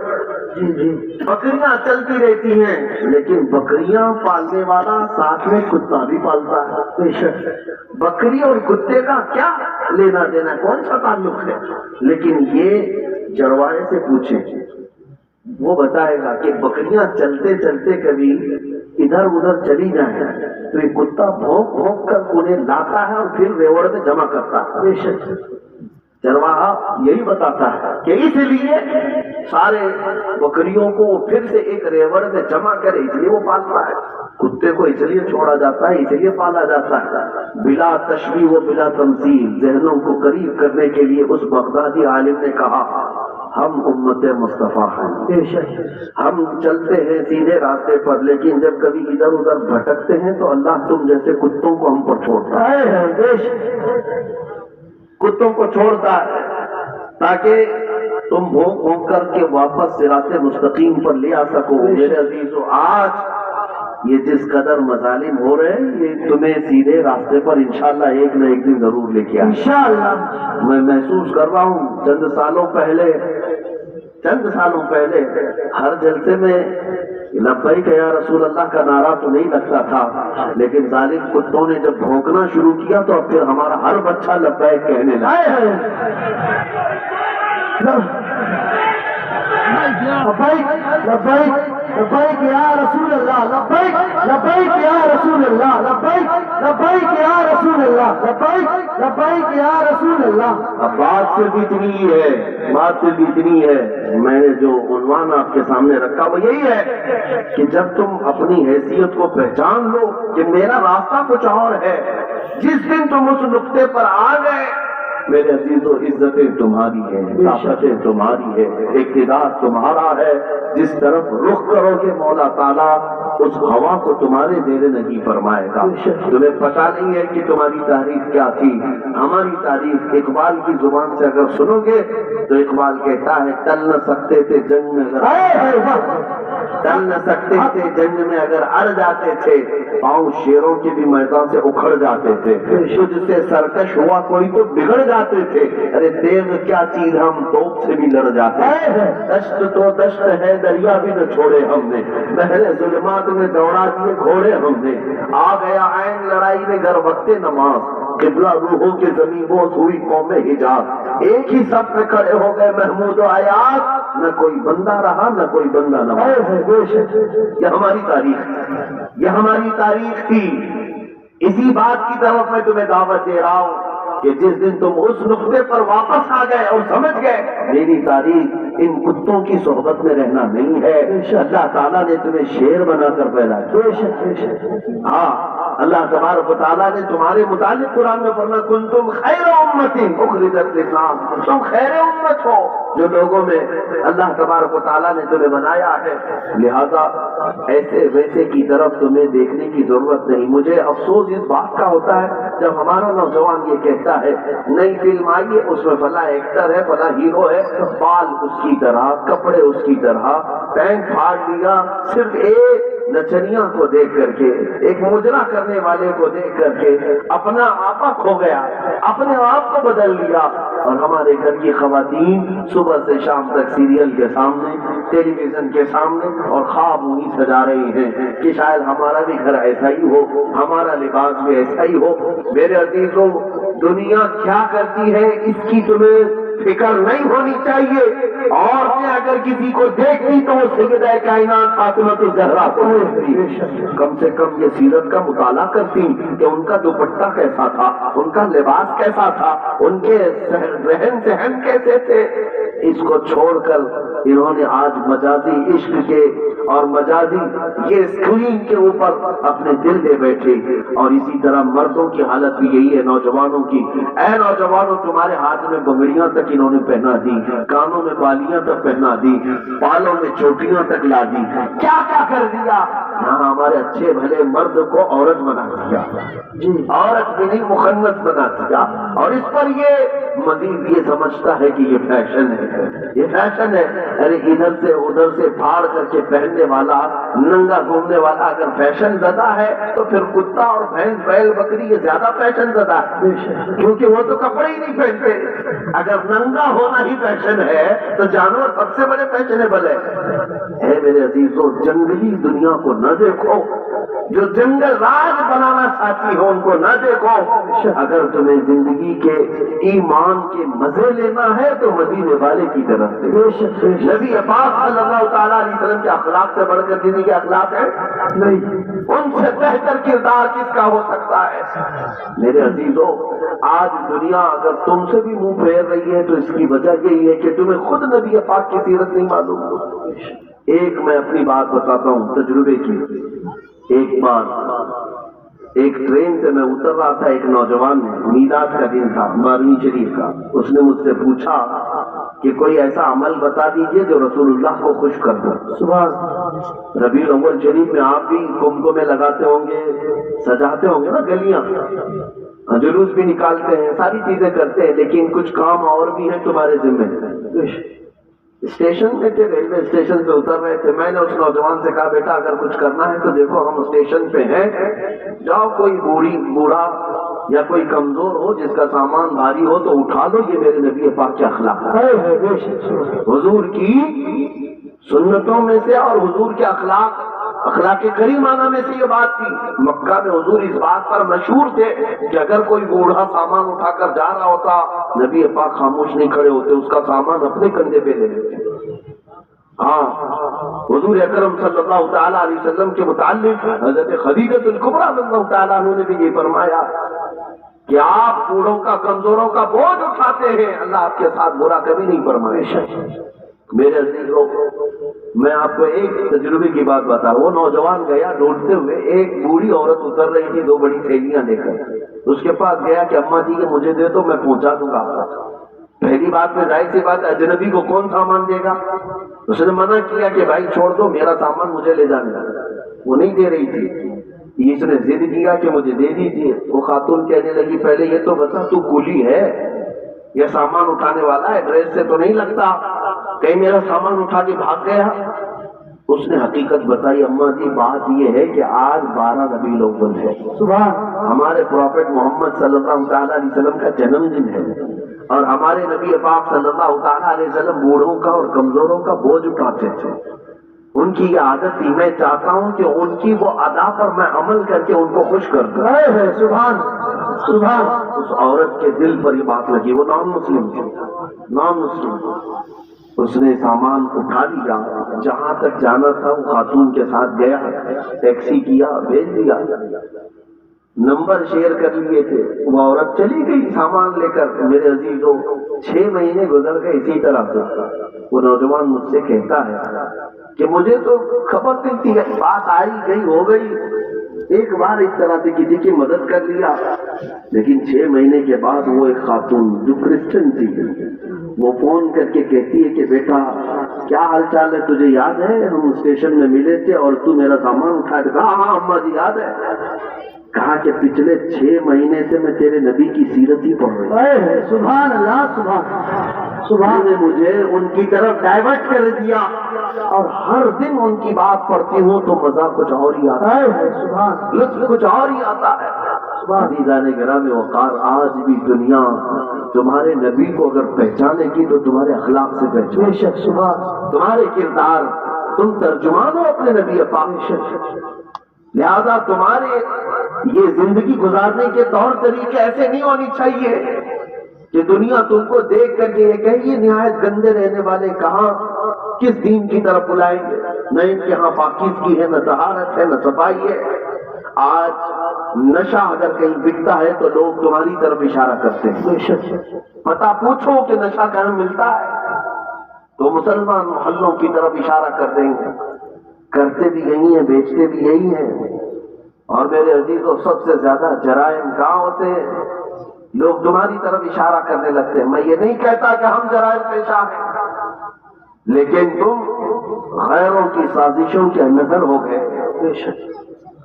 بکریاں چلتی رہتی ہیں، لیکن بکریاں پالنے والا ساتھ میں کتا بھی پالتا ہے۔ بکری اور کتے کا کیا لینا دینا، کون سا تعلق ہے؟ لیکن یہ چرواہے سے پوچھیں، وہ بتائے گا کہ بکریاں چلتے چلتے کبھی ادھر ادھر چلی جائیں تو یہ کتا بھونک بھونک کر انہیں لاتا ہے اور پھر ریوڑ میں جمع کرتا ہے. بے شک چرواہا یہی بتاتا ہے کہ اس لیے سارے بکریوں کو پھر سے ایک ریوڑ میں جمع کرے، اس لیے وہ پالتا ہے. کتے کو اس لیے چھوڑا جاتا ہے، اس لیے پالا جاتا ہے. بلا تشبیہ و بلا تمثیل ذہنوں کو قریب کرنے کے لیے اس بغدادی عالم نے کہا ہم امت مصطفیٰ ہیں، بے شک ہم چلتے ہیں سیدھے راستے پر، لیکن جب کبھی ادھر ادھر بھٹکتے ہیں تو اللہ تم جیسے کتوں کو ہم پر چھوڑتا ہے. بے شک کتوں کو چھوڑتا ہے تاکہ تم بھونک بھونک کر کے واپس صراط مستقیم پر لے آ سکو. میرے عزیزو، آج یہ جس قدر مظالم ہو رہے ہیں یہ تمہیں سیدھے راستے پر انشاءاللہ ایک نہ ایک دن ضرور لے کے آئے. انشاءاللہ میں محسوس کر رہا ہوں چند سالوں پہلے ہر جلسے میں لبیک یا رسول اللہ کا نعرہ تو نہیں لگتا تھا، لیکن ظالم کتوں نے جب بھونکنا شروع کیا تو اب پھر ہمارا ہر بچہ لبیک کہنے لگا. لبیک لبیک لبیک یا رسول اللہ، لبیک لبیک یا رسول اللہ، لبیک لبیک یا رسول اللہ، لبیک لبیک یا رسول اللہ. اب بات صرف اتنی ہے، میں نے جو عنوان آپ کے سامنے رکھا وہ یہی ہے کہ جب تم اپنی حیثیت کو پہچان لو کہ میرا راستہ کچھ اور ہے، جس دن تم اس نقطے پر آ گئے میرے عزیزو، عزتیں تمہاری ہیں، طاقتیں تمہاری ہے، اقتدار تمہارا ہے. جس طرف رخ کرو گے مولا تعالیٰ اس ہوا کو تمہارے زیر نگی فرمائے گا. تمہیں پتا نہیں ہے کہ تمہاری تعریف کیا تھی. ہماری تعریف اقبال کی زبان سے اگر سنو گے تو اقبال کہتا ہے ٹل نہ سکتے تھے جنگ میں جنگ میں اگر اڑ جاتے تھے، پاؤں شیروں کے بھی میدان سے اکھڑ جاتے تھے. تجھ سے سرکش ہوا کوئی تو بگڑ جاتے تھے. ارے تیغ کیا چیز، ہم توپ سے بھی لڑ جاتے. دشت تو دشت ہے، دریا بھی نہ چھوڑے ہم نے، بحر ظلمات میں دوڑا دیے گھوڑے ہم نے. آ گیا عین لڑائی میں گر وقت نماز، قبلہ روحوں کے زمین بوس ہوئی قوم حجاز. ایک ہی صف میں کھڑے ہو گئے محمود و ایاز، نہ کوئی بندہ رہا نہ کوئی بندہ نہ. یہ ہماری تاریخ تھی. اسی بات کی طرف میں تمہیں دعوت دے رہا ہوں کہ جس دن تم اس نقطے پر واپس آ گئے اور سمجھ گئے میری تاریخ ان کتوں کی صحبت میں رہنا نہیں ہے. اللہ تعالیٰ نے تمہیں شیر بنا کر پیدا کیا. ہاں، اللہ تبارک و تعالیٰ نے تمہارے متعلق قرآن میں فرمایا کنتم خیر امت اخرجت للناس، تم خیر امت ہو جو لوگوں میں اللہ تبارک و تعالیٰ نے تمہیں بنایا ہے. لہذا ایسے ویسے کی طرف تمہیں دیکھنے کی ضرورت نہیں. مجھے افسوس اس بات کا ہوتا ہے جب ہمارا نوجوان یہ کہتا ہے نئی فلم آئی ہے اس میں فلاں ایکٹر ہے فلاں ہیرو ہے، بال اس کی طرح، کپڑے اس کی طرح، پینٹ پھاڑ لیا، صرف ایک نچنیاں کو دیکھ کر کے، ایک مجرا کرنے والے کو دیکھ کر کے اپنا آپا کھو گیا، اپنے آپ کو بدل لیا. اور ہمارے گھر کی خواتین صبح سے شام تک سیریل کے سامنے، ٹیلی ویژن کے سامنے اور خواب وہی سجا رہی ہیں کہ شاید ہمارا بھی گھر ایسا ہی ہو، ہمارا لباس بھی ایسا ہی ہو. میرے عزیزوں، دنیا کیا کرتی ہے اس کی تمہیں فکر نہیں ہونی چاہیے. عورتیں اگر کسی کو دیکھتی تو وہ سیدہ کائنات فاطمہ الزہرا کو دیکھتی، کم سے کم یہ سیرت کا مطالعہ کرتی کہ ان کا دوپٹہ کیسا تھا، ان کا لباس کیسا تھا، ان کے رہن سہن کیسے تھے. اس کو چھوڑ کر انہوں نے آج مجازی عشق کے اور مجازی یہ اسکرین کے اوپر اپنے دل دے بیٹھے. اور اسی طرح مردوں کی حالت بھی یہی ہے، نوجوانوں کی. اے نوجوانوں، تمہارے ہاتھ میں بنگڑیاں تک انہوں نے پہنا دی، کانوں میں بالیاں تک پہنا دی، بالوں میں چوٹیاں تک لا دی. کیا کیا کر دیا. ہاں، ہمارے اچھے بھلے مرد کو عورت بنا دیا، عورت بھی نہیں مخنث بنا دیا. اور اس پر یہ مزید یہ سمجھتا ہے کہ یہ فیشن ہے، یہ فیشن ہے. ارے ادھر سے ادھر سے پھاڑ کر کے پہننے والا، ننگا گھومنے والا اگر فیشن زدہ ہے تو پھر کتا اور بھینس بیل بکری یہ زیادہ فیشن زدہ ہے، کیونکہ وہ تو کپڑے ہی نہیں پہنتے. اگر ننگا ہونا ہی فیشن ہے تو جانور سب سے بڑے فیشنیبل ہے. میرے عزیزوں، جنگلی دنیا کو نہ دیکھو، جو جنگل راج بنانا چاہتی ہو ان کو نہ دیکھو۔ اگر تمہیں زندگی کے ایمان کے مزے لینا ہے تو مدینے والے کی طرف سے۔ نبی پاک صلی اللہ تعالیٰ علیہ وسلم کے اخلاق سے بڑھ کر کسی کے اخلاق ہے نہیں، ان سے بہتر کردار کس کا ہو سکتا ہے؟ میرے عزیزوں، آج دنیا اگر تم سے بھی منہ پھیر رہی ہے تو اس کی وجہ یہی ہے کہ تمہیں خود نبی پاک کی سیرت نہیں معلوم۔ ایک میں اپنی بات بتاتا ہوں تجربے کی۔ ایک بار ایک ٹرین سے میں اتر رہا تھا، ایک نوجوان نے، میلاد کا دن تھا 12ویں شریف کا، اس نے مجھ سے پوچھا کہ کوئی ایسا عمل بتا دیجئے جو رسول اللہ کو خوش کر دو۔ ربیع الاول شریف میں آپ بھی کمکمے لگاتے ہوں گے، سجاتے ہوں گے نا گلیاں، جلوس بھی نکالتے ہیں، ساری چیزیں کرتے ہیں، لیکن کچھ کام اور بھی ہیں تمہارے ذمہ۔ اسٹیشن میں تھے، ریلوے اسٹیشن سے اتر رہے تھے، میں نے اس نوجوان سے کہا بیٹا اگر کچھ کرنا ہے تو دیکھو ہم اسٹیشن پہ ہیں، جاؤ کوئی بوڑھا یا کوئی کمزور ہو جس کا سامان بھاری ہو تو اٹھا لو، یہ میرے نبی پاک کے اخلاق ہے، حضور کی سنتوں میں سے اور حضور کے اخلاق کریمانہ میں سے یہ بات تھی۔ مکہ میں حضور اس بات پر مشہور تھے کہ اگر کوئی بوڑھا سامان اٹھا کر جا رہا ہوتا نبی پاک خاموش نہیں کھڑے ہوتے، اس کا سامان اپنے کندھے پہ لے لیتے۔ ہاں، حضور اکرم صلی اللہ تعالیٰ علیہ وسلم کے متعلق حضرت خدیجہ الکبریٰ رضی اللہ تعالیٰ عنہ نے بھی یہ فرمایا کہ آپ بوڑھوں کا کمزوروں کا بوجھ اٹھاتے ہیں، اللہ آپ کے ساتھ برا کبھی نہیں فرمائے۔ میرے عزیزوں، میں آپ کو ایک تجربے کی بات بتا رہا ہوں۔ وہ نوجوان گیا ڈھونڈتے ہوئے، ایک بوڑھی عورت اتر رہی تھی 2 بڑی تھیلیاں لے کر، اس کے پاس گیا کہ اماں جی یہ مجھے دے دو میں پہنچا دوں گا۔ پہلی بات میں ظاہر سی بات اجنبی کو کون سامان دے گا؟ اس نے منع کیا کہ بھائی چھوڑ دو، میرا سامان مجھے لے جانے لگا، وہ نہیں دے رہی تھی۔ اس نے ضد کیا کہ مجھے دے دیجیے۔ وہ خاتون کہنے لگی پہلے یہ تو بتا تو کولی ہے یہ سامان اٹھانے والا ہے، ڈریس سے تو نہیں لگتا، کہیں میرا سامان اٹھا کے بھاگ گیا؟ اس نے حقیقت بتائی، اماں جی بات یہ ہے کہ آج 12 ربیع الاول ہے، ہمارے پروفٹ محمد صلی اللہ تعالیٰ علیہ وسلم کا جنم دن ہے، اور ہمارے نبی پاک صلی اللہ تعالیٰ علیہ وسلم بوڑھوں کا اور کمزوروں کا بوجھ اٹھاتے تھے۔ ان کی یہ عادت تھی، میں چاہتا ہوں کہ ان کی وہ ادا پر میں عمل کر کے ان کو خوش کر دوں۔ سبحان سبحان۔ اس عورت کے دل پر یہ بات لگی، وہ نان مسلم تھی، نان مسلم۔ اس نے سامان اٹھا لیا، جہاں تک جانا تھا وہ خاتون کے ساتھ گیا، ٹیکسی کیا، بھیج دیا، نمبر شیئر کر لیے تھے، وہ عورت چلی گئی سامان لے کر۔ میرے عزیزوں، 6 مہینے گزر گئے اسی طرح سے۔ وہ نوجوان مجھ سے کہتا ہے کہ مجھے تو خبر نہیں تھی، بات آئی گئی ہو گئی، ایک بار اس طرح سے کسی کی مدد کر لیا، لیکن 6 مہینے کے بعد وہ ایک خاتون جو کرسچن تھی وہ فون کر کے کہتی ہے کہ بیٹا کیا حال چال ہے، تجھے یاد ہے ہم اسٹیشن میں ملے تھے اور تو میرا سامان اٹھا کے؟ کہا ہاں اماں جی یاد ہے۔ کہا کہ پچھلے 6 مہینے سے میں تیرے نبی کی سیرت ہی پڑھ رہی ہوں۔ سبحان اللہ، سبحان نے مجھے ان کی طرف ڈائیورٹ کر دیا، اور ہر دن ان کی بات پڑھتی ہوں تو مزہ کچھ اور ہی آتا ہے، لطف کچھ اور ہی آتا ہے۔ عزیزان گرامی وقار، آج بھی دنیا تمہارے نبی کو اگر پہچانے کی تو تمہارے اخلاق سے پہچانے، تمہارے کردار، تم ترجمان ہو اپنے نبی پاک۔ لہذا تمہارے یہ زندگی گزارنے کے طور طریقے ایسے نہیں ہونی چاہیے کہ دنیا تم کو دیکھ کر کے یہ کہے یہ نہایت گندے رہنے والے کہاں کس دین کی طرف بلائیں گے، نہ ان کے ہاں پاکیزگی ہے، نہ طہارت ہے، نہ صفائی ہے۔ آج نشہ اگر کہیں بکتا ہے تو لوگ تمہاری طرف اشارہ کرتے ہیں، پتہ پوچھو کہ نشہ کہاں ملتا ہے تو مسلمان محلوں کی طرف اشارہ کر دیں گے، کرتے بھی یہی ہیں، بیچتے بھی یہی ہیں۔ اور میرے عزیزوں، سب سے زیادہ جرائم کہاں ہوتے ہیں؟ لوگ تمہاری طرف اشارہ کرنے لگتے ہیں۔ میں یہ نہیں کہتا کہ ہم جرائم پیشہ ہیں، لیکن تم غیروں کی سازشوں کے نظر ہو گئے۔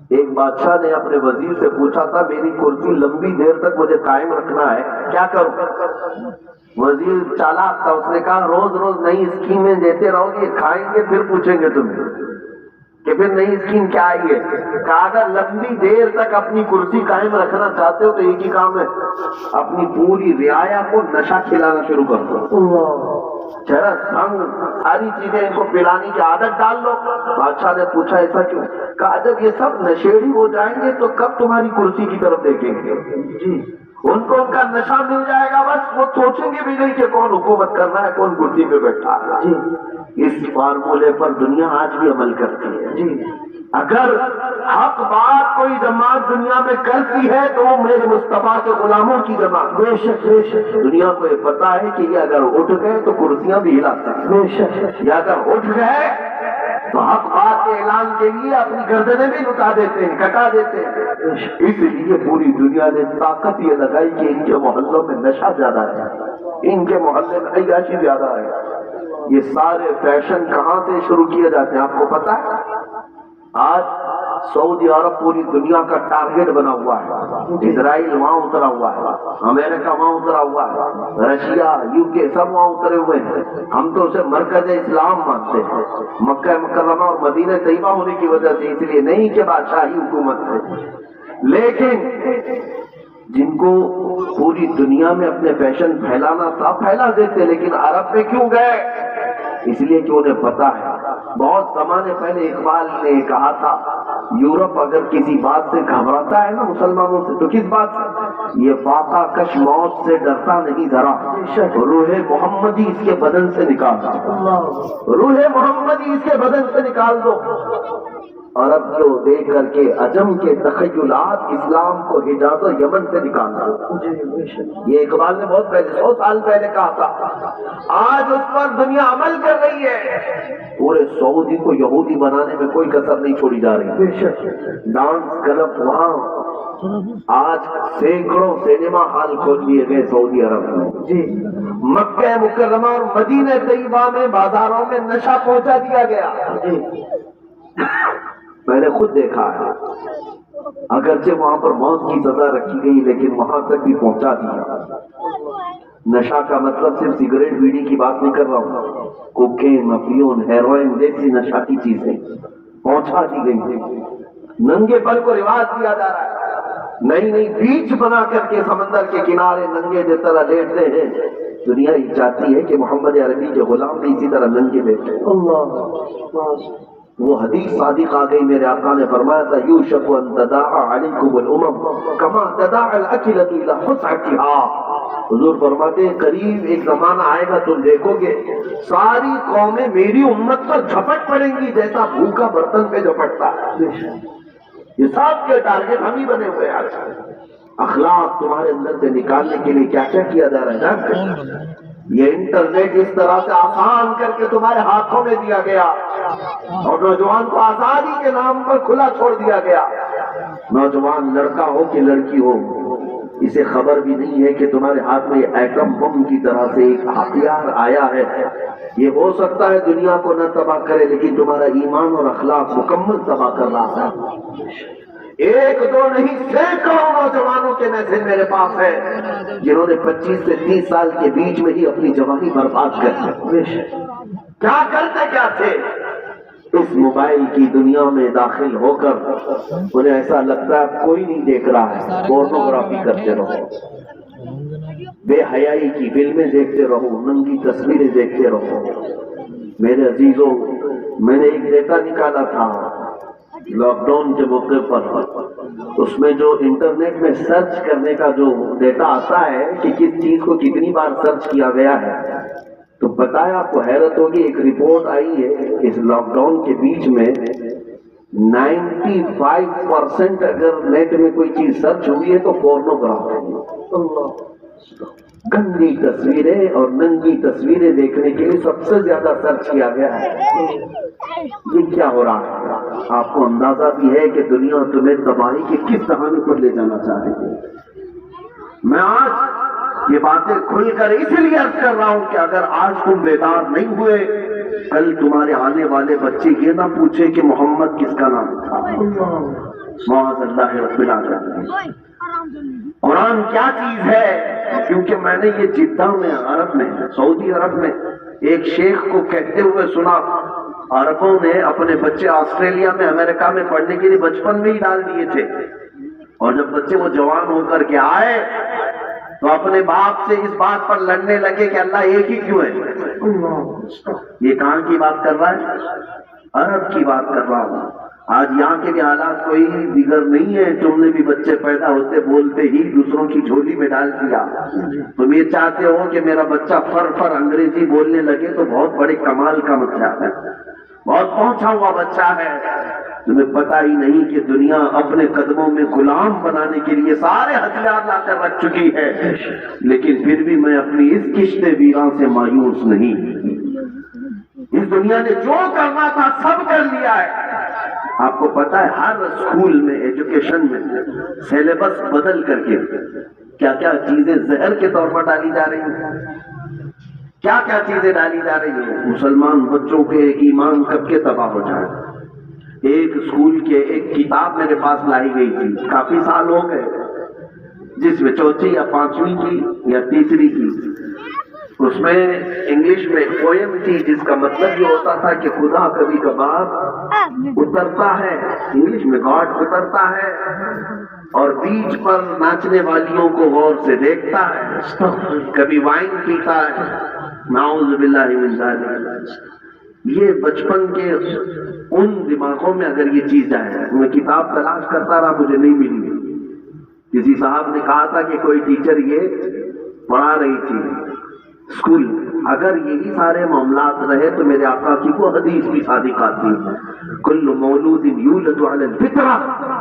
ایک بادشاہ نے اپنے وزیر سے پوچھا تھا میری کرسی لمبی دیر تک مجھے قائم رکھنا ہے، کیا کروں؟ وزیر چالاک تھا، اس نے کہا روز روز نئی اسکیمیں دیتے رہو گے، کھائیں گے پھر پوچھیں گے تمہیں کہ پھر نئی اسکیم کیا آئی ہے۔ کہا اگر لمبی دیر تک اپنی کرسی قائم رکھنا چاہتے ہو تو ایک ہی کام ہے، اپنی پوری رعایا کو نشہ کھلانا شروع کر دو۔ چرس بھنگ ساری چیزیں ان کو پلانے کی عادت ڈال لو. بادشاہ نے پوچھا ایسا کیوں؟ کہا جب یہ سب نشیڑی ہو جائیں گے تو کب تمہاری کرسی کی طرف دیکھیں گے؟ جی ان کو ان کا نشہ مل جائے گا، بس وہ سوچیں گے بھی نہیں کہ کون حکومت کر رہا ہے، کون کرسی پہ بیٹھا ہے. جی اس فارمولے پر دنیا آج بھی عمل کرتی ہے. جی اگر حق بات کوئی جماعت دنیا میں کرتی ہے تو وہ میرے مصطفیٰ کے غلاموں کی جماعت. بے شک بے شک دنیا کو یہ پتا ہے کہ یہ اگر اٹھ گئے تو کرسیاں بھی ہلاتے ہیں، بے شک یا اگر اٹھ گئے تو حق بات کے اعلان کے لیے اپنی گردنیں بھی لٹا دیتے ہیں، کٹا دیتے ہیں. اس لیے پوری دنیا نے طاقت یہ لگائی کہ ان کے محلوں میں نشہ زیادہ ہے، ان کے محلے میں عیاشی زیادہ ہے. یہ سارے فیشن کہاں سے شروع کیے جاتے ہیں آپ کو پتا ہے؟ آج سعودی عرب پوری دنیا کا ٹارگٹ بنا ہوا ہے. اسرائیل وہاں اترا ہوا ہے، امریکہ وہاں اترا ہوا ہے، رشیا، یو کے سب وہاں اترے ہوئے ہیں. ہم تو اسے مرکز اسلام مانتے ہیں، مکہ مکرمہ اور مدینہ طیبہ ہونے کی وجہ سے، اس لیے نہیں کہ بادشاہی حکومت ہے. لیکن جن کو پوری دنیا میں اپنے فیشن پھیلانا تھا پھیلا دیتے، لیکن عرب میں کیوں گئے؟ اس لیے کہ انہیں پتا ہے. بہت زمانے پہلے اقبال نے کہا تھا یورپ اگر کسی بات سے گھبراتا ہے نا مسلمانوں سے، تو کس بات سے؟ یہ فاقہ کش موت سے ڈرتا نہیں ذرا، روح محمدی اس کے بدن سے نکال دو، روح محمدی اس کے بدن سے نکال دو. عرب کو دیکھ کر کے عجم کے تخیلات اسلام کو حجاز و یمن سے نکال دو. یہ اقبال نے بہت پہلے 100 سال پہلے کہا تھا. آج اس پر دنیا عمل کر رہی ہے. پورے سعودی کو یہودی بنانے میں کوئی کسر نہیں چھوڑی جا رہی. ڈانس کلب وہاں آج سینکڑوں سینما ہال کھول دیے گئے سعودی عرب میں. جی مکہ مکرمہ اور مدینہ طیبہ میں بازاروں میں نشہ پہنچا دیا گیا. میں نے خود دیکھا ہے، اگرچہ وہاں پر موت کی سزا رکھی گئی لیکن وہاں تک بھی پہنچا دیا. نشہ کا مطلب صرف سگریٹ بیڑی کی بات نہیں کر رہا ہوں، کوکین، افیون، ہیروئن جیسی نشہ کی چیزیں پہنچا دی گئی. ننگے پن کو رواج دیا جا رہا ہے، نئی نئی بیچ بنا کر کے سمندر کے کنارے ننگے جس طرح لیٹتے ہیں. دنیا یہ چاہتی ہے کہ محمد عربی کے غلام بھی اسی طرح ننگے بیٹھے. وہ حدیث صادق آ گئی، میرے آقا نے فرمایا تھا یوشک ان تداعى علیکم الامم کما تداعى الاکلۃ الی قصعتها. حضور فرماتے ہیں قریب ایک زمانہ آئے گا تم دیکھو گے ساری قومیں میری امت پر جھپٹ پڑیں گی جیسا بھوکا برتن پہ جھپٹتا ہے. یہ سب کے ٹارگٹ ہم ہی بنے ہوئے ہیں. اخلاق تمہارے اندر سے نکالنے کے لیے کیا کیا کیا جا رہا ہے جانتے ہیں؟ یہ انٹرنیٹ اس طرح سے آسان کر کے تمہارے ہاتھوں میں دیا گیا اور نوجوان کو آزادی کے نام پر کھلا چھوڑ دیا گیا. نوجوان لڑکا ہو کہ لڑکی ہو، اسے خبر بھی نہیں ہے کہ تمہارے ہاتھ میں ایٹم بم کی طرح سے ایک ہتھیار آیا ہے. یہ ہو سکتا ہے دنیا کو نہ تباہ کرے لیکن تمہارا ایمان اور اخلاق مکمل تباہ کر رہا ہے. ایک دو نہیں سینکڑوں نوجوانوں کے میسج میرے پاس ہے جنہوں نے 25 سے 30 سال کے بیچ میں ہی اپنی جوانی برباد کر دی. کیا کرتے کیا تھے؟ اس موبائل کی دنیا میں داخل ہو کر انہیں ایسا لگتا ہے کوئی نہیں دیکھ رہا ہے، پورنوگرافی کرتے رہو، بے حیائی کی فلمیں دیکھتے رہو، ننگی تصویریں دیکھتے رہو. میرے عزیزوں، میں نے ایک ڈیٹا نکالا تھا لاک ڈاؤن کے موقع پر، اس میں جو انٹرنیٹ میں سرچ کرنے کا جو ڈیٹا آتا ہے کہ کس چیز کو کتنی بار سرچ کیا گیا ہے، تو بتایا آپ کو حیرت ہوگی. ایک رپورٹ آئی ہے اس لاک ڈاؤن کے بیچ میں 95% اگر نیٹ میں کوئی چیز سرچ ہوئی ہے تو پورنوگرافی، گندی تصویریں اور ننگی تصویریں دیکھنے کے لیے سب سے زیادہ سرچ کیا گیا ہے. یہ کیا ہو رہا ہے؟ آپ کو اندازہ بھی ہے کہ دنیا تمہیں تباہی کے کس کہانی پر لے جانا چاہ رہی ہے. میں آج یہ باتیں کھل کر اس لیے عرض کر رہا ہوں کہ اگر آج تم بیدار نہیں ہوئے کل تمہارے آنے والے بچے یہ نہ پوچھے کہ محمد کس کا نام تھا. معاذ اللہ رب العالمین. قرآن کیا چیز ہے؟ کیونکہ میں نے یہ جدہ میں عرب میں سعودی عرب میں ایک شیخ کو کہتے ہوئے سنا عربوں نے اپنے بچے آسٹریلیا میں امریکہ میں پڑھنے کے لیے بچپن میں ہی ڈال دیے تھے اور جب بچے وہ جوان ہو کر کے آئے تو اپنے باپ سے اس بات پر لڑنے لگے کہ اللہ ایک ہی کیوں ہے. یہ کہاں کی بات کر رہا ہے؟ عرب کی بات کر رہا ہوں۔ آج یہاں کے بھی حالات کوئی دیگر نہیں ہے، تم نے بھی بچے پیدا ہوتے بولتے ہی دوسروں کی جھولی میں ڈال دیا۔ تم یہ چاہتے ہو کہ میرا بچہ فر انگریزی بولنے لگے تو بہت بڑے کمال کا مسئلہ ہے، بہت پہنچا ہوا بچہ ہے۔ تمہیں پتہ ہی نہیں کہ دنیا اپنے قدموں میں غلام بنانے کے لیے سارے ہتھیار لا کر رکھ چکی ہے، لیکن پھر بھی میں اپنی اس کشت ویراں سے مایوس نہیں۔ اس دنیا نے جو کرنا تھا سب کر لیا ہے۔ آپ کو پتہ ہے ہر اسکول میں ایجوکیشن میں سیلیبس بدل کر کے کیا کیا چیزیں زہر کے طور پر ڈالی جا رہی ہیں، کیا کیا چیزیں ڈالی جا رہی ہیں۔ مسلمان بچوں کے ایمان کب کے تباہ ہو جائے۔ ایک اسکول کے ایک کتاب میرے پاس لائی گئی تھی، کافی سال ہو گئے، جس میں چوتھی یا پانچویں کی یا تیسری کی، اس میں انگلش میں پوئم تھی جس کا مطلب یہ ہوتا تھا کہ خدا کبھی کبھار اترتا ہے، انگلش میں گاڈ اترتا ہے اور بیچ پر ناچنے والیوں کو غور سے دیکھتا ہے، کبھی وائن پیتا ہے، نعوذ باللہ من ذالک۔ یہ بچپن کے ان دماغوں میں اگر یہ چیز جائے، میں کتاب تلاش کرتا رہا، مجھے نہیں ملی۔ کسی صاحب نے کہا تھا کہ کوئی ٹیچر یہ پڑھا رہی تھی اسکول، اگر یہی سارے معاملات رہے تو میرے آقا کی وہ حدیث بھی صادق آتی ہے، کل مولود یولد علی الفطرہ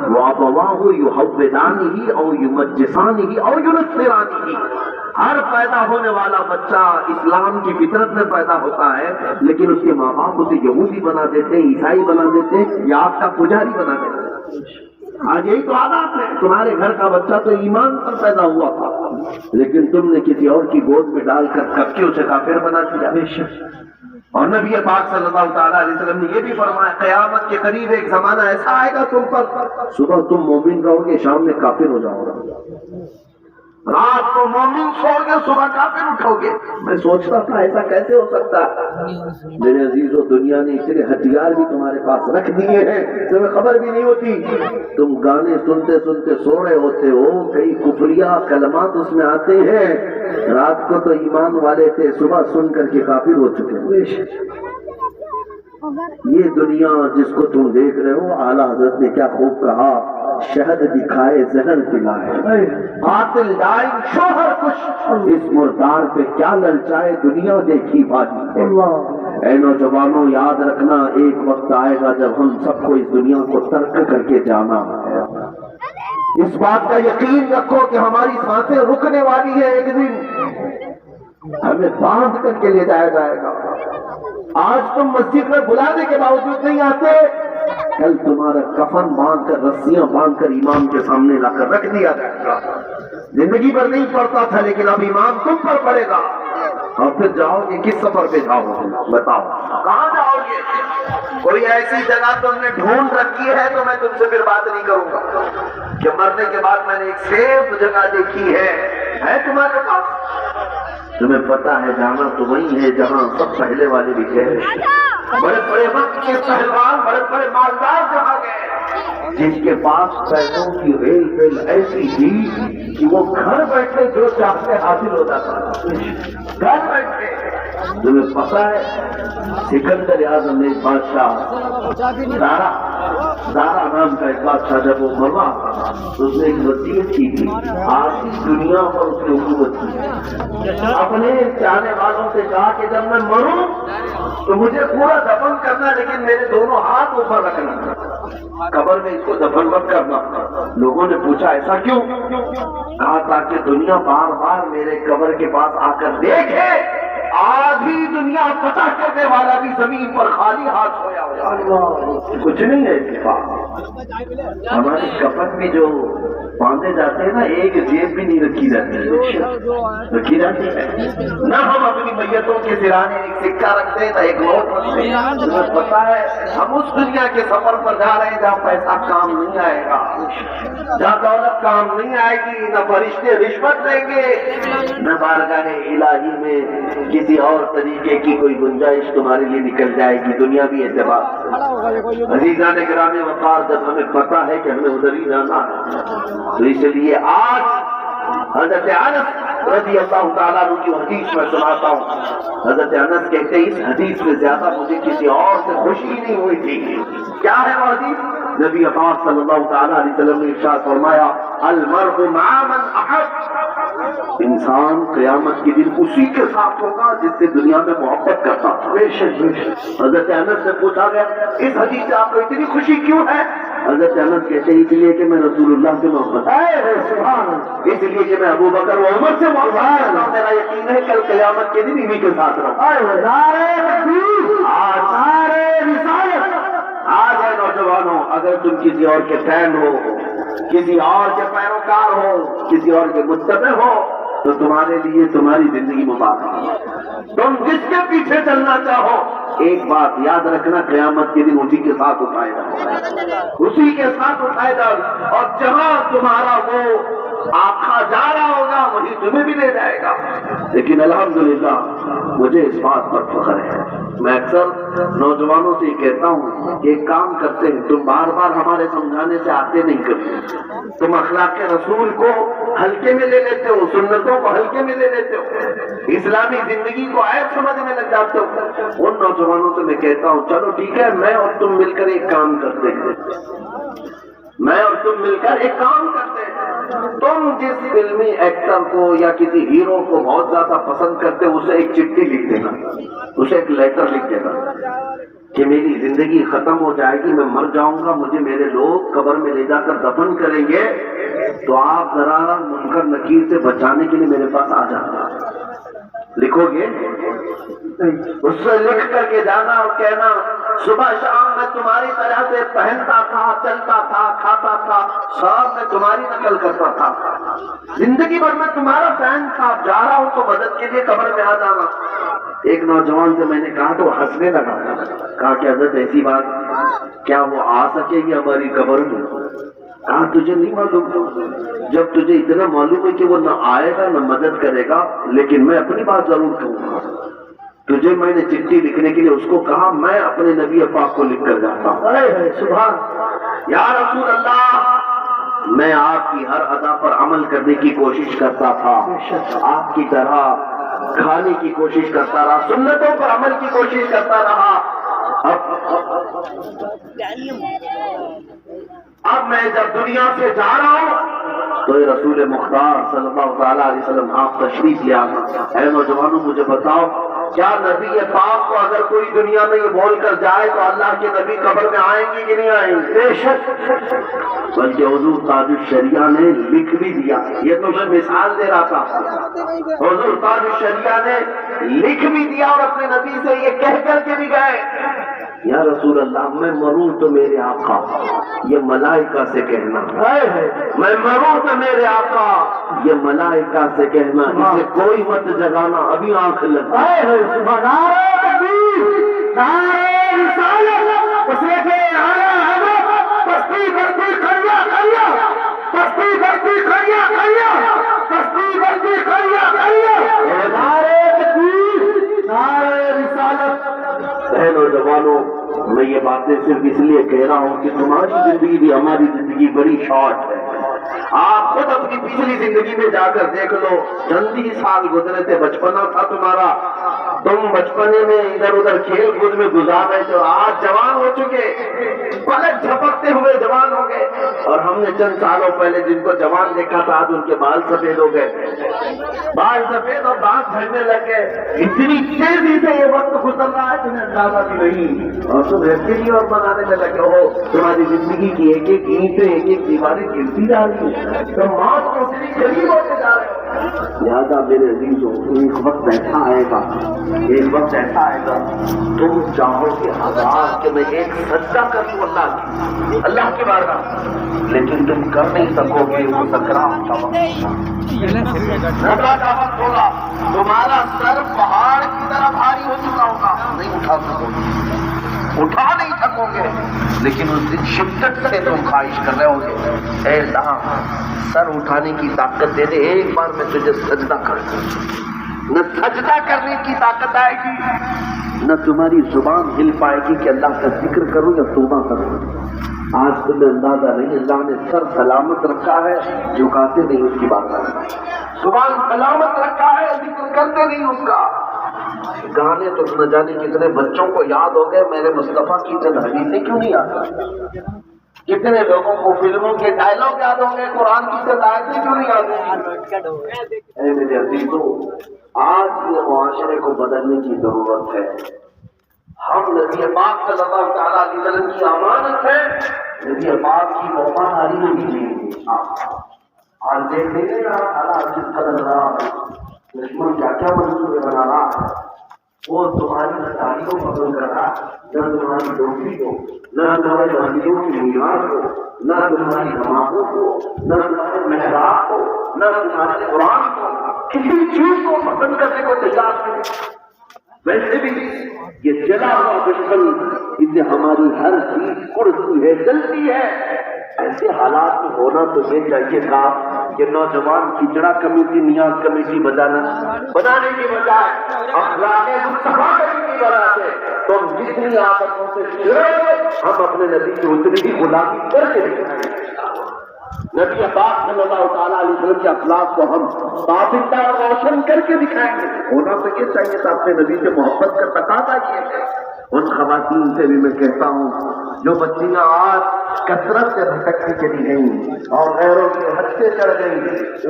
وابواہ یحودانہ او یمجسانہ او ینصرانہ۔ ہر پیدا ہونے والا بچہ اسلام کی فطرت میں پیدا ہوتا ہے، لیکن اس کے ماں باپ اسے یہودی بنا دیتے ہیں، عیسائی بنا دیتے ہیں، یا آپ کا پجاری بنا دیتے ہیں۔ آج یہی تو عادات ہے۔ تمہارے گھر کا بچہ تو ایمان پر پیدا ہوا تھا، لیکن تم نے کسی اور کی گود میں ڈال کر کبھی اسے کافر بنا دیا۔ اور نبی پاک صلی اللہ تعالیٰ علیہ وسلم نے یہ بھی فرمایا، قیامت کے قریب ایک زمانہ ایسا آئے گا تم پر، صبح تم مومن رہو گے، شام میں کافر ہو جاؤ گے، رات کو مومن سو گے، صبح کافر اٹھو گے۔ میں سوچتا تھا ایسا کیسے ہو سکتا ہے؟ میرے عزیزو، دنیا نے اتنے ہتھیار بھی تمہارے پاس رکھ دیے ہیں، تمہیں خبر بھی نہیں ہوتی۔ تم گانے سنتے سنتے سو رہے ہوتے ہو، کئی کفریہ کلمات اس میں آتے ہیں، رات کو تو ایمان والے تھے، صبح سن کر کے کافر ہو چکے ہیں۔ یہ دنیا جس کو تم دیکھ رہے ہو، اعلیٰ حضرت نے کیا خوب کہا، شہد دکھائے زہر پلائے، قاتل جائے شوہر کش، اس مردار پہ کیا للچائے، دنیا دیکھی بازی ہے۔ اے نوجوانوں، یاد رکھنا ایک وقت آئے گا جب ہم سب کو اس دنیا کو ترک کر کے جانا ہے۔ اس بات کا یقین رکھو کہ ہماری سانسیں رکنے والی ہے، ایک دن ہمیں باندھ کر کے لے جایا جائے گا۔ آج تم مسجد میں بلانے کے باوجود نہیں آتے، کل تمہارا کفن باندھ کر، رسیاں باندھ کر امام کے سامنے لا کر رکھ دیا جائے گا۔ زندگی بھر نہیں پڑتا تھا، لیکن اب امام تم پر پڑے گا، اور پھر جاؤ گے کس سفر پہ جاؤ گے؟ بتاؤ کہاں جاؤ گے؟ کوئی ایسی جگہ تم نے ڈھونڈ رکھی ہے تو میں تم سے پھر بات نہیں کروں گا کہ مرنے کے بعد میں نے ایک سیف جگہ دیکھی ہے تمہارے پاس؟ تمہیں پتا ہے جانا تو وہی ہے جہاں سب پہلے والے بھی گئے، بڑے بڑے وقت کے پہلوان، بڑے بڑے مالدار جہاں گئے، جن کے پاس پیسوں کی ریل پیل ایسی تھی کہ وہ گھر بیٹھے جو چاہتے حاصل ہو جاتا تھا، گھر بیٹھے۔ تمہیں پتا ہے سکندر اعظم نے بادشاہ دارا نام کا ایک بادشاہ جب وہ مرا تو اس نے ایک وصیت کی تھی، آج اس دنیا پر اس نے حکومت کی، اپنے چاہنے والوں سے کہا کہ جب میں مروں تو مجھے پورا دفن کرنا، لیکن میرے دونوں ہاتھ اوپر رکھنا، قبر میں اس کو دفن مت کرنا۔ لوگوں نے پوچھا ایسا کیوں؟ کہا تاکہ دنیا بار بار میرے قبر کے پاس آ کر دیکھے، آدھی دنیا فتح کرنے والا بھی زمین پر خالی ہاتھ سویا ہوا، کچھ نہیں ہے اس کے پاس۔ ہمارے کفن میں جو باندھے جاتے ہیں نا، ایک جیب بھی نہیں رکھی جاتی ہے نہ ہم اپنی میتوں کے سرانے ایک سکہ رکھتے ہیں نہ ایک نوٹ رکھتے ہیں۔ تمہیں پتا ہے ہم اس دنیا کے سفر پر جا رہے ہیں جہاں پیسہ کام نہیں آئے گا، جہاں دولت کام نہیں آئے گی، نہ فرشتے رشوت دیں گے، نہ بارگاہ الہی میں کسی اور طریقے کی کوئی گنجائش تمہارے لیے نکل جائے گی دنیاوی اعتبار سے۔ عزیزان گرامی وقار، جب ہمیں پتا ہے کہ ہمیں ادھر ہی جانا ہے تو اس لیے آج حضرت انس رضی اللہ تعالیٰ عنہ کی حدیث میں سناتا ہوں. حضرت انس کہتے ہیں اس حدیث سے زیادہ مجھے کسی اور سے خوشی نہیں ہوئی تھی. کیا ہے وہ حدیث؟ نبی پاک صلی اللہ تعالیٰ علیہ وسلم نے ارشاد فرمایا المرء مع من احب. انسان قیامت کے دن اسی کے ساتھ ہوگا جس سے دنیا میں محبت کرتا تھا. بے شک بے شک. حضرت انس سے پوچھا گیا اس حدیث سے آپ کو اتنی خوشی کیوں ہے؟ حضرت انس کہتے ہیں اس لیے کہ میں رسول اللہ سے محبت ہے، اس لیے کہ میں ابو بکر و عمر سے محبت کرتا ہوں. میرا یقین ہے کل قیامت کے دن انہی کے ساتھ رہوں. آج ہے نوجوانوں، اگر تم کسی اور کے فین ہو، کسی اور کے پیروکار ہو، کسی اور کے متبع ہو تو تمہارے لیے تمہاری زندگی مبارک. تم جس کے پیچھے چلنا چاہو ایک بات یاد رکھنا قیامت کے دن اسی کے ساتھ اٹھائے گا، اسی کے ساتھ اٹھائے گا. اور جہاں تمہارا وہ آقا جا رہا ہوگا وہی تمہیں بھی لے جائے گا. لیکن الحمدللہ مجھے اس بات پر فخر ہے. میں اکثر نوجوانوں سے یہ کہتا ہوں کہ ایک کام کرتے ہیں، تم بار بار ہمارے سمجھانے سے آتے نہیں کرتے. تم اخلاق رسول کو ہلکے میں لے لیتے ہو، سنتوں کو ہلکے میں لے لیتے ہو، اسلامی زندگی کو عیب سمجھنے لگ جاتے ہو. ان نوجوانوں سے میں کہتا ہوں چلو ٹھیک ہے، میں اور تم مل کر ایک کام کرتے ہیں، میں اور تم مل کر ایک کام کرتے ہیں. تم جس فلمی ایکٹر کو یا کسی ہیرو کو بہت زیادہ پسند کرتے ہو اسے ایک چٹھی لکھ دینا، اسے ایک لیٹر لکھ دینا کہ میری زندگی ختم ہو جائے گی، میں مر جاؤں گا، مجھے میرے لوگ قبر میں لے جا کر دفن کریں گے، تو آپ ذرا منکر نکیر سے بچانے کے لیے میرے پاس آ جانا. لکھو گے؟ اس سے لکھ کر کے جانا اور کہنا صبح شام میں تمہاری طرح سے پہنتا تھا، چلتا تھا، کھاتا تھا، سب میں تمہاری نقل کرتا تھا، زندگی بھر میں تمہارا فین تھا، جا رہا ہوں تو مدد کے لیے قبر میں آ جانا. ایک نوجوان سے میں نے کہا تو ہنسنے لگا، کہا کہ حضرت ایسی بات کیا وہ آ سکے گی ہماری قبر میں؟ کہا تجھے نہیں معلوم، جب تجھے اتنا معلوم ہے کہ وہ نہ آئے گا نہ مدد کرے گا، لیکن میں اپنی بات ضرور کہوں گا. تجھے میں نے چٹھی لکھنے کے لیے اس کو کہا میں اپنے نبی پاک کو لکھ کر جاتا ہوں. سبحان یا رسول اللہ، میں آپ کی ہر ادا پر عمل کرنے کی کوشش کرتا تھا، آپ کی طرح کھانے کی کوشش کرتا رہا، سنتوں پر عمل کی کوشش کرتا رہا. اب میں جب دنیا سے جا رہا ہوں تو رسول مختار صلی اللہ تعالیٰ علیہ وسلم آپ تشریف لے آنا. اے نوجوانوں مجھے بتاؤ کیا نبی پاک کو اگر کوئی دنیا میں یہ بول کر جائے تو اللہ کے نبی قبر میں آئیں گے کہ نہیں آئیں گے؟ بے شک. بلکہ حضور تاج الشریعہ نے لکھ بھی دیا، یہ تو میں مثال دے رہا تھا، حضور تاج الشریعہ نے لکھ بھی دیا اور اپنے نبی سے یہ کہہ کر کے بھی گئے یا رسول اللہ میں مروں تو میرے آقا، یہ ملائکہ سے کہنا، میں مروں تو میرے آقا، یہ ملائکہ سے کہنا، اسے کوئی مت جگانا، ابھی آنکھ لگا. نوجوانوں میں یہ باتیں صرف اس لیے کہہ رہا ہوں کہ تمہاری زندگی بھی ہماری زندگی بڑی شارٹ ہے. آپ خود اپنی پچھلی زندگی میں جا کر دیکھ لو، چند ہی سال گزرے تھے، بچپنا تھا تمہارا، تم بچپنے میں ادھر ادھر کھیل کود میں گزار رہے تھے، آج جوان ہو چکے، پلک جھپکتے ہوئے جوان ہو گئے. اور ہم نے چند سالوں پہلے جن کو جوان دیکھا تھا آج ان کے بال سفید ہو گئے، بال سفید اور دانت جھڑنے لگ گئے. اتنی تیزی سے یہ وقت گزر رہا ہے تمہیں اندازہ بھی نہیں، اور تم ایسے اور بنانے میں لگے ہو. تمہاری زندگی کی ایک ایک اینٹیں ایک ایک دیواریں گرتی جا رہی ہیں، تم موت کو اتنی قریب ہوتے جا رہے ہو. لہٰذا میرے عزیزوں ایک وقت ایسا آئے گا، ایک وقت ایسا آئے گا تم چاہو کہ ہزار کہ میں ایک سجدہ کر لوں اللہ کی بارگاہ، لیکن تم کر نہیں سکو گے. وہ سکرات کا وقت ہوگا، تمہارا سر پہاڑ کی طرح بھاری ہو چکا ہوگا، نہیں اٹھا سکو گے، اٹھا نہیں سکو گے. لیکن اس دن شدت سے تم خواہش کر رہے ہو گے اے اللہ سر اٹھانے کی طاقت دے دے، ایک بار میں تجھے سجدہ کر دوں. نہ سجدہ کرنے کی طاقت آئے گی، نہ تمہاری زبان ہل پائے گی کہ اللہ کا ذکر کروں یا توبہ کروں. آج تمہیں اندازہ نہیں، اللہ نے سر سلامت رکھا ہے، جھکاتے نہیں اس کی بات کرنا. زبان سلامت رکھا ہے، ذکر کرتے نہیں اس کا۔ گانے تو نہ جانے کتنے بچوں کو یاد ہو گئے، میرے مصطفیٰ کی چند حدیثیں کیوں نہیں آتی؟ کتنے لوگوں کو فلموں کے ڈائلاگ یاد ہوں گے، قرآن کی چند آیتیں کیوں نہیں آتی؟ اے میرے عزیزوں، آج یہ معاشرے کو بدلنے کی ضرورت ہے۔ ہم نبی پاک صلی اللہ تعالیٰ علیہ وسلم کی امانت ہے، نبی پاک کی وفاداری میں بھی آج دیکھ لیجیے نا حالات کس قدر رہا، دشمن کیا کیا منصوبے بنا رہا ہے، وہ تمہاری تعریفوں کو قبول کر رہا، نہ تمہاری دوستی کو، نہ تمہارے بندیوں کی بنیاد کو، نہ تمہاری نمازوں کو، نہ تمہارے محراب کو، نہ تمہارے قرآن کو، کسی چیز کو پسند کرنے کو تیار نہیں۔ ویسے بھی یہ جلا ہوا دشمن، اسے ہماری ہر چیز اڑتی ہے، جلتی ہے۔ ایسے حالات میں ہونا تو یہ چاہیے تھا کہ نوجوان کھچڑا کمیٹی، نیاز کمیٹی بنانے کی بجائے اخلاق مصطفیٰ کمیٹی بناتے، تو ہم جتنی آفتوں سے چڑھے ہم اپنے نبی کی اتنی ہی غلامی کر کے دکھائیں گے۔ نبی پاک صلی اللہ تعالیٰ علیہ وسلم کے اخلاق کو ہم ثابتہ اور روشن کر کے دکھائیں گے۔ ہونا تو یہ چاہیے تھا اپنے نبی سے محبت کا تقاضا یہ ہے۔ ان خواتین سے بھی میں کہتا ہوں جو بچیاں آج کثرت سے بھٹکتی چلی گئیں اور غیروں کے حد سے چڑھ گئی،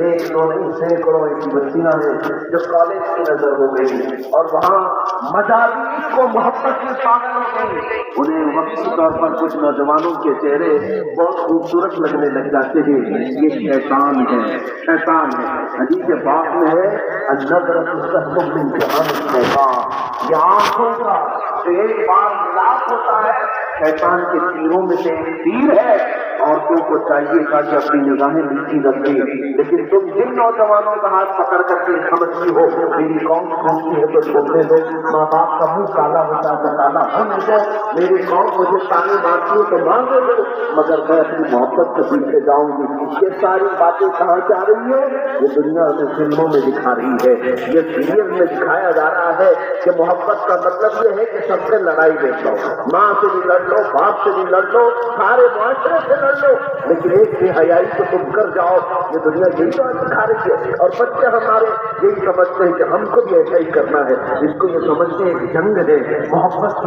ایک دو نہیں سینکڑوں ایسی بچیاں ہیں جو کالج کی نظر ہو گئی اور وہاں مجازی کو محبت میں شامل ہو گئی، انہیں وقتی طور پر کچھ نوجوانوں کے چہرے بہت خوبصورت لگنے لگ جاتے ہیں۔ یہ شیطان ہے، شیطان ہے۔ حدیث پاک میں ہے النظرۃ تحکم بامتحان الشیطان، یہ آنکھوں کا جو ایک بار ملاپ ہوتا ہے شیطان کے تیروں میں سے ایک تیر ہے۔ عورتوں کو چاہیے تھا کہ اپنی نگاہیں نیچی رکھیں، لیکن تم جن نوجوانوں کا ہاتھ پکڑ کر کے سمجھتی ہو میری قوم کھولتی ہے تو چھوڑنے دو، ماں باپ کا منہ کالا ہوتا ہے کالا ہونے دو، میری قوم مجھے تانے مارتی ہے تو مانگے دو، مگر میں اپنی محبت سے پیچھے جاؤں گی۔ یہ ساری باتیں کہاں سے آ رہی ہے؟ یہ دنیا میں فلموں میں دکھا رہی ہے، یہ سیریل میں دکھایا جا رہا ہے کہ محبت کا مطلب یہ ہے کہ سب سے لڑائی دیکھ لو، ماں سے بھی لڑ لو، باپ سے بھی لڑ لو، سارے معاشرے سے لڑ لو، لیکن ایک بے حیائی کو تم کر جاؤ۔ یہ دنیا یہی تو دکھا رہی ہے، اور بچے ہمارے یہی سمجھتے ہیں کہ ہم کو بھی ایسا ہی کرنا ہے۔ اس کو یہ سمجھتے ہیں کہ جنگ ہے، محبت